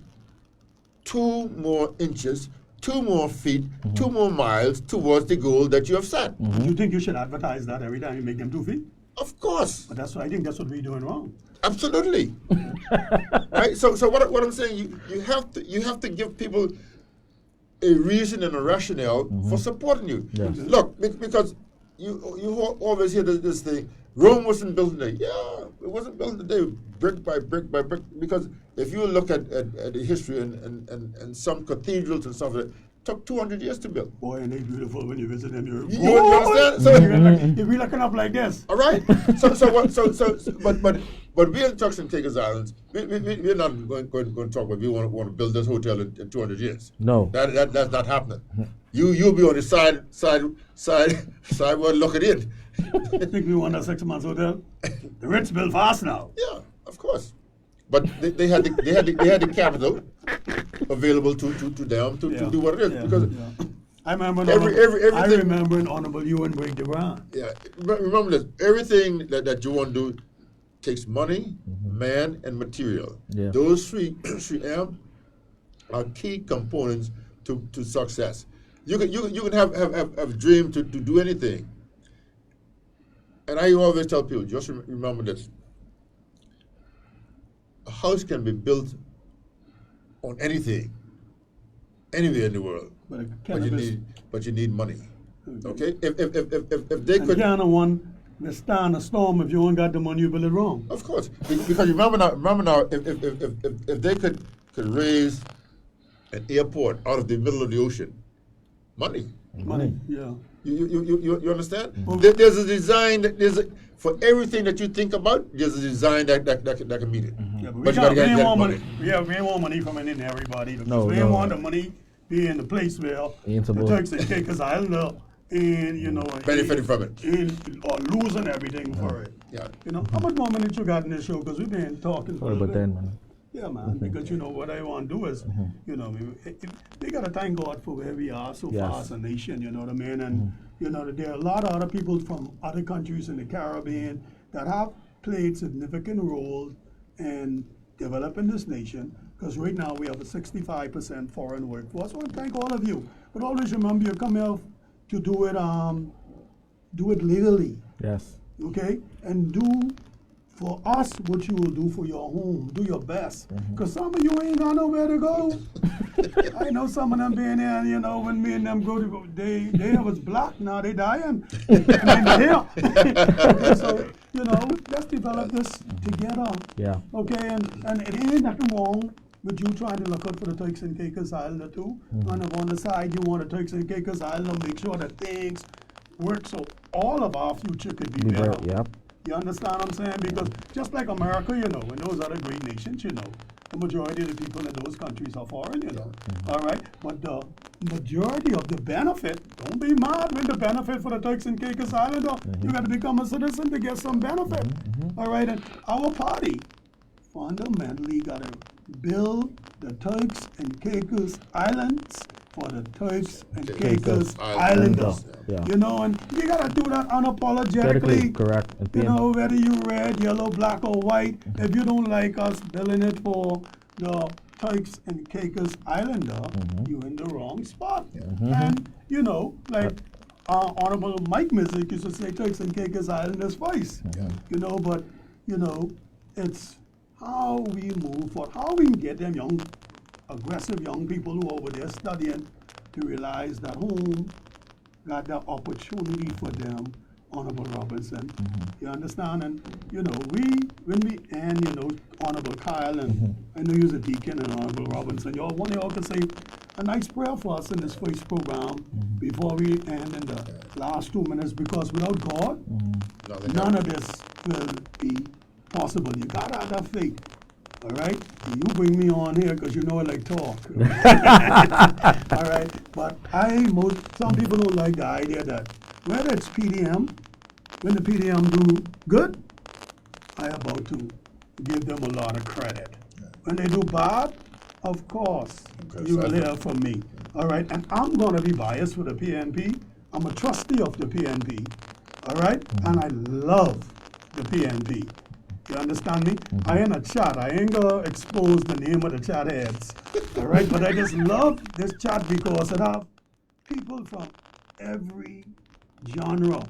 2 more inches, 2 more feet, 2 more miles towards the goal that you have set. You think you should advertise that every time you make them 2 feet? Of course. But I think that's what we're doing wrong. Absolutely. Right? So what I'm saying, you have to give people a reason and a rationale for supporting you. Yes. Look, because you always hear this thing, Rome wasn't built in a day. Yeah, it wasn't built in a day, brick by brick by brick. Because if you look at the history and some cathedrals and stuff, it took 200 years to build. Boy, and they're beautiful when you visit them. You understand? So, If we looking up like this. all right. But we in Turks and Caicos Islands, we're not going to talk about we want to build this hotel in 200 years. No. That's not happening. You'll be on the sideward looking in. I think we want a 6 months hotel. The rich build fast now. Yeah, of course. But they had the capital available to them to do what it is. Because I remember. everything. I remember an Honorable Ewan Wade Brown. Yeah, remember this. Everything that you want to do takes money, man, and material. Yeah. Those three are key components to success. You can have a dream to do anything. And I always tell people, just remember this. A house can be built on anything, anywhere in the world. But you need money. Okay? If they could, Ghana won withstand a storm. If you ain't got the money, you build it wrong. of course, because remember now, if they could raise an airport out of the middle of the ocean, money. Money, yeah. You understand? There's a design. For everything that you think about, there's a design that can meet it. Yeah, but But you gotta we ain't get want money. money. Yeah, we ain't want money coming in everybody. No, we ain't no. want the money being in the place where Ain't the supposed- Turks and Caicos Islander and Benefiting from it. or losing everything for it. Yeah. How much more money you got in this show? Because we've been talking for a Sorry little about bit. that, man. Yeah, man. Because what I want to do is, we gotta thank God for where we are so far Yes. as a nation. You know what I mean? And there are a lot of other people from other countries in the Caribbean that have played significant roles in developing this nation. because right now we have a 65% foreign workforce. I want to thank all of you. But always remember, you come here to do it legally, Yes. okay? And do for us what you will do for your home. Do your best. Because some of you ain't got nowhere to go. I know some of them being here, you know, when me and them go to go, they was black, now they dying. And they're here. Okay, so, you know, let's develop this together. Yeah. Okay, and it ain't nothing wrong with you trying to look out for the Turks and Caicos Islander too. And on the side, you want the Turks and Caicos Islander, make sure that things work so all of our future could be better. Yep. You understand what I'm saying? Because just like America, you know, and those other great nations, you know, the majority of the people in those countries are foreign, you know. All right? But the majority of the benefit, don't be mad when the benefit for the Turks and Caicos Islander, you got to become a citizen to get some benefit. All right? And our party fundamentally got to build the Turks and Caicos Islands for the Turks and Caicos Islanders. Yeah. You know, and you gotta do that unapologetically. Correct. You know, whether you red, yellow, black, or white, if you don't like us billing it for the Turks and Caicos Islander, you in the wrong spot. And, you know, like Honorable Mike Mizik used to say Turks and Caicos Islanders first. You know, but, you know, it's how we move forward, how we can get them young, aggressive young people who are over there studying to realize that home got the opportunity for them, Honorable Robinson. You understand? And, you know, when we end, you know, Honorable Kyle, and I know you're a deacon, and Honorable Robinson, one of y'all can say a nice prayer for us in this first program before we end in the last 2 minutes, because without God, none of this will be possible. You gotta have that faith. All right? You bring me on here because you know I like talk. All right? But some people don't like the idea that whether it's PDM, when the PDM do good, I about to give them a lot of credit. When they do bad, of course, you will hear from me. All right? And I'm going to be biased for the PNP. I'm a trustee of the PNP. All right? And I love the PNP. You understand me? I ain't a chat. I ain't gonna expose the name of the chat heads. All right? But I just love this chat because it have people from every genre.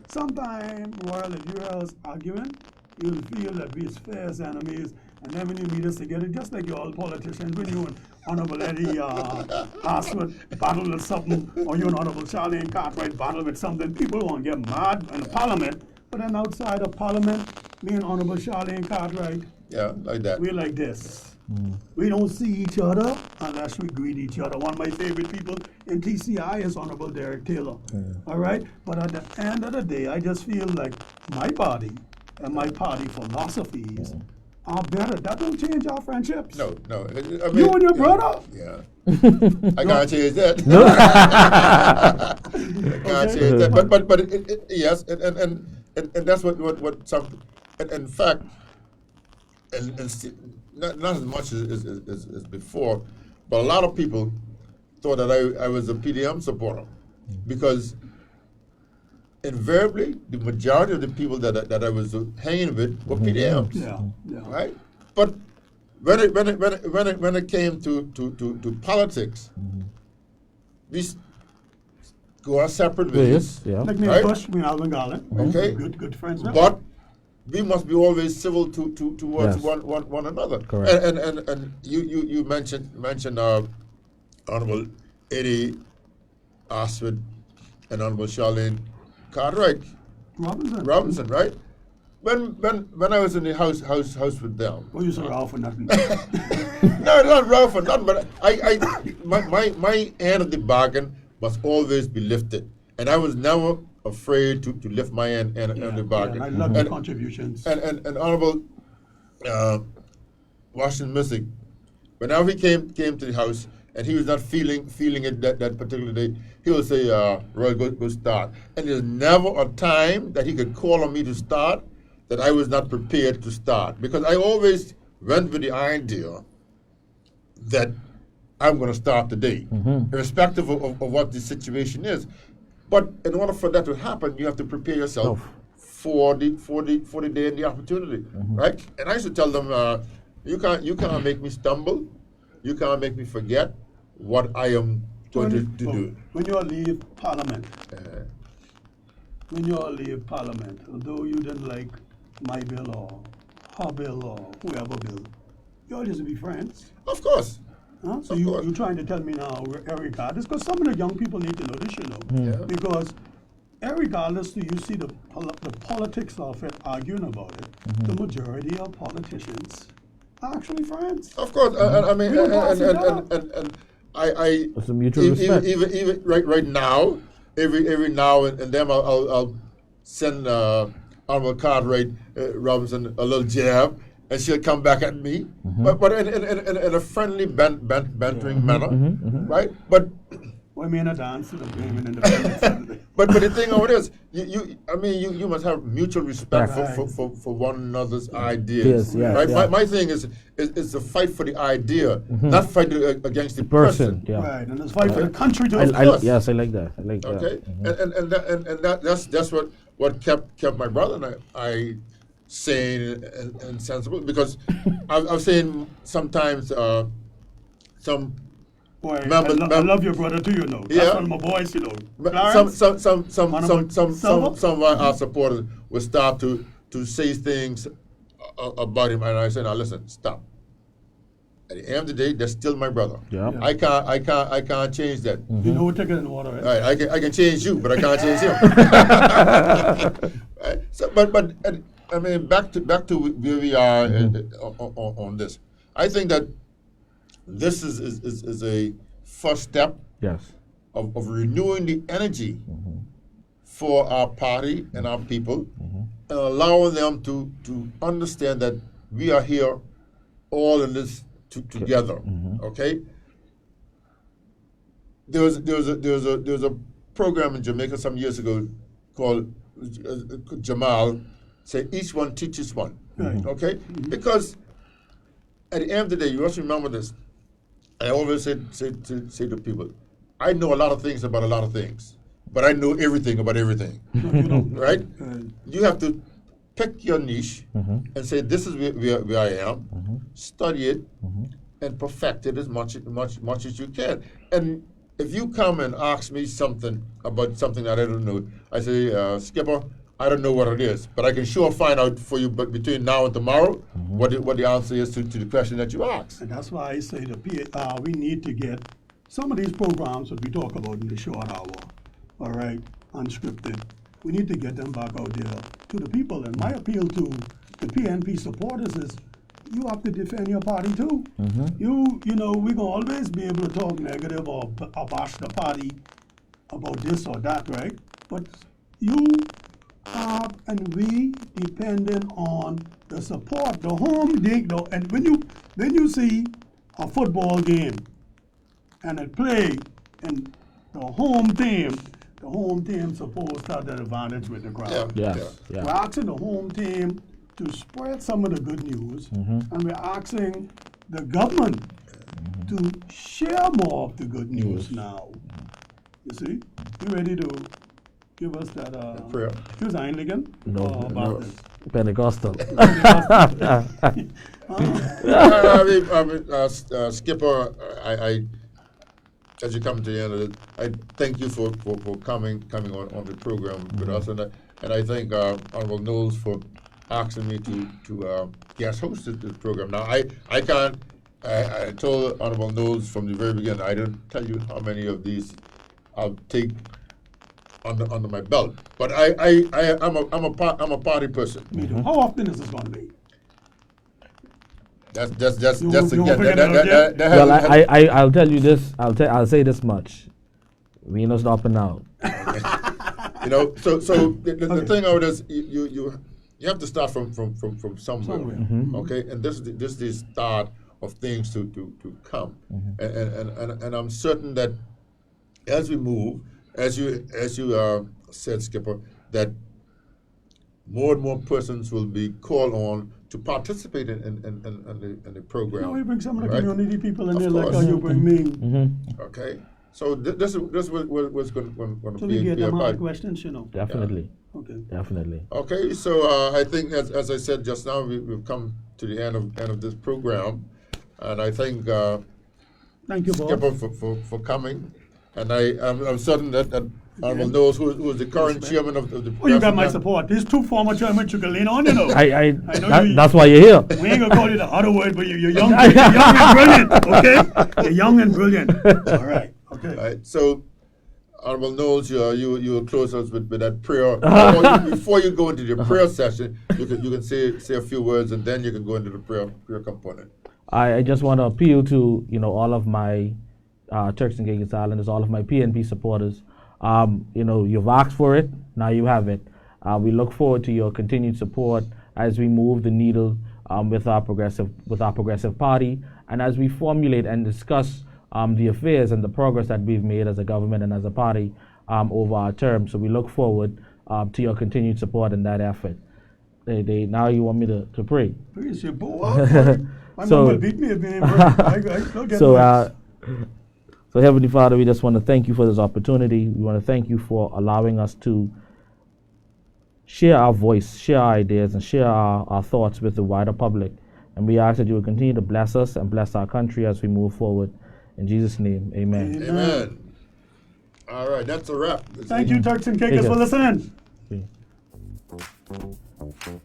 Sometimes, Royal, if you hear us arguing, you'll feel that we're fair as enemies. And then when you meet us together, just like you all politicians, when you and Honorable Eddie Ashworth battle with something, or you and Honorable Charlene Cartwright battle with something, people won't get mad in Parliament. But then outside of Parliament, me and Honorable Charlene Cartwright, like that. we're like this. We don't see each other unless we greet each other. One of my favorite people in TCI is Honorable Derek Taylor. All right? But at the end of the day, I just feel like my body and my party philosophies are better. That don't change our friendships. No. I mean, You and your brother? Yeah. I can't change that. I can't change that. But yes, and that's what some, and in fact, not as much as before, but a lot of people thought that I was a PDM supporter because invariably the majority of the people that I was hanging with were PDMs. Yeah. Right? But when it came to politics, we go our separate ways. Like me right? and Bush, me and Alvin Garland. Okay. Good friends. But we must be always civil towards one another. Correct. And you mentioned Honorable Eddie Ashworth and Honorable Charlene Cartwright Robinson, right? When I was in the house with them. Oh, you said Ralph or nothing. No, not Ralph or nothing, but my end of the bargain must always be lifted. And I was never afraid to lift my end of the bargain. Yeah, and I love your contributions. And Honorable Washington Missick, whenever he came to the house and he was not feeling it that particular day, he would say, Roy, go start. And there's never a time that he could call on me to start that I was not prepared to start. Because I always went with the idea that I'm going to start today, irrespective of what the situation is. But in order for that to happen, you have to prepare yourself for the day and the opportunity, right? And I used to tell them, you can't make me stumble. you can't make me forget what I am going to do. When you all leave Parliament, Uh, although you didn't like my bill or her bill or whoever bill, you all used to be friends. of course. Huh? So Of course. you're trying to tell me now, regardless, because some of the young people need to know this, Yeah. because regardless do you see the politics of it, arguing about it, the majority of politicians are actually friends. Of course. I mean, We don't pass it down. and I It's a mutual respect. even right now, every now and then I'll send Honorable Cartwright Robinson a little jab, and she'll come back at me, but in a friendly bantering manner, right? But Well, I mean, a dance to the game and independence. but the thing of it is, you must have mutual respect Right. for one another's ideas, Yes, yes, right? yeah. My thing is to fight for the idea, not fight against the person. Yeah. Right, and it's fight for the country too. Yes, I like that. I like Okay, that. and that's what kept my brother and I sane and sensible, because I've seen sometimes some Boy, Members- I love your brother too, That's Yeah. one of my boys, but Clarence? some Honorable Silva? of our supporters will start to say things about him, and I say, now listen, stop. At the end of the day, that's still my brother. Yeah. Yeah. I can't change that. You know, ticket in the water, right? All right, I can change you, but I can't change him. Right? So, but I mean, back to where we are on this. I think that this is a first step Yes. of renewing the energy for our party and our people, and allowing them to understand that we are here all in this together. Okay. There was a program in Jamaica some years ago called Jamal said each one teaches one. Right. Okay, because at the end of the day, you must remember this. I always say to people, I know a lot of things about a lot of things, but I know everything about everything. Right? You have to pick your niche and say, this is where I am, study it, and perfect it as much as you can. And if you come and ask me something about something that I don't know, I say, Skipper, I don't know what it is, but I can sure find out for you. But between now and tomorrow, what the answer is to the question that you asked. And that's why I say we need to get some of these programs that we talk about in the short hour, all right, unscripted. We need to get them back out there to the people. And my appeal to the PNP supporters is, you have to defend your party too. You know, we're gonna always be able to talk negative or bash the party about this or that, right? But you are and we dependent on the support, the home dig, and when you see a football game and it play and the home team supposed to have that advantage with the crowd. Yes. We're Yeah. asking the home team to spread some of the good news, and we're asking the government to share more of the good news now. You see? You ready to give us that Prayer. Who's Einligan? No. About this. Pentecostal. Skipper, I as you come to the end of it, I thank you for coming on the program with us, and I thank Honorable Knowles for asking me to guest host this program. Now I can't. I told Honorable Knowles from the very beginning, I didn't tell you how many of these I'll take under my belt, but I'm a party person. How often is this going to be? That's You again. won't forget about that? Well, I'll tell you this. I'll say this much. We no stopping now. You know, so the thing of it is, you have to start from somewhere. Okay, and this is the start of things to come, and I'm certain that as we move, as you said, Skipper, that more and more persons will be called on to participate in the program. You know, you bring some of the right? community people in Of there like how course. you bring me. Okay, so this was going to So we be get them hard about. questions, Definitely. Okay. Definitely. Okay, so I think as I said just now, we've come to the end of this program, and I think Thank you, boss. Skipper, for coming. And I'm certain that Honorable Knowles, who is the current chairman of the Oh, you got my President- support. These two former chairmen you can lean on, you know. I know you- that's why you're here. We ain't gonna call you the other word, but you're young, you're young and brilliant, okay? You're young and brilliant. All right, okay. Right. So, Honorable Knowles, you will close us with that prayer. Before you go into the prayer session, you can say a few words, and then you can go into the prayer component. I just want to appeal to all of my Turks and Caicos Islanders, all of my PNP supporters. You've asked for it, now you have it. We look forward to your continued support as we move the needle with our progressive party, and as we formulate and discuss the affairs and the progress that we've made as a government and as a party over our term. So we look forward to your continued support in that effort. Now you want me to pray. Praise your boy. My mom will beat me if they ain't pray. So Heavenly Father, we just want to thank you for this opportunity. We want to thank you for allowing us to share our voice, share our ideas, and share our thoughts with the wider public. And we ask that you will continue to bless us and bless our country as we move forward. In Jesus' name, amen. Amen. All right, that's a wrap. Thank you, Turks and Caicos, for listening. Okay.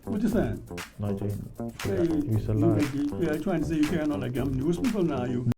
What you saying? No, Jane. Hey, You said lie. yeah, trying to say you can't know like I'm news people now. You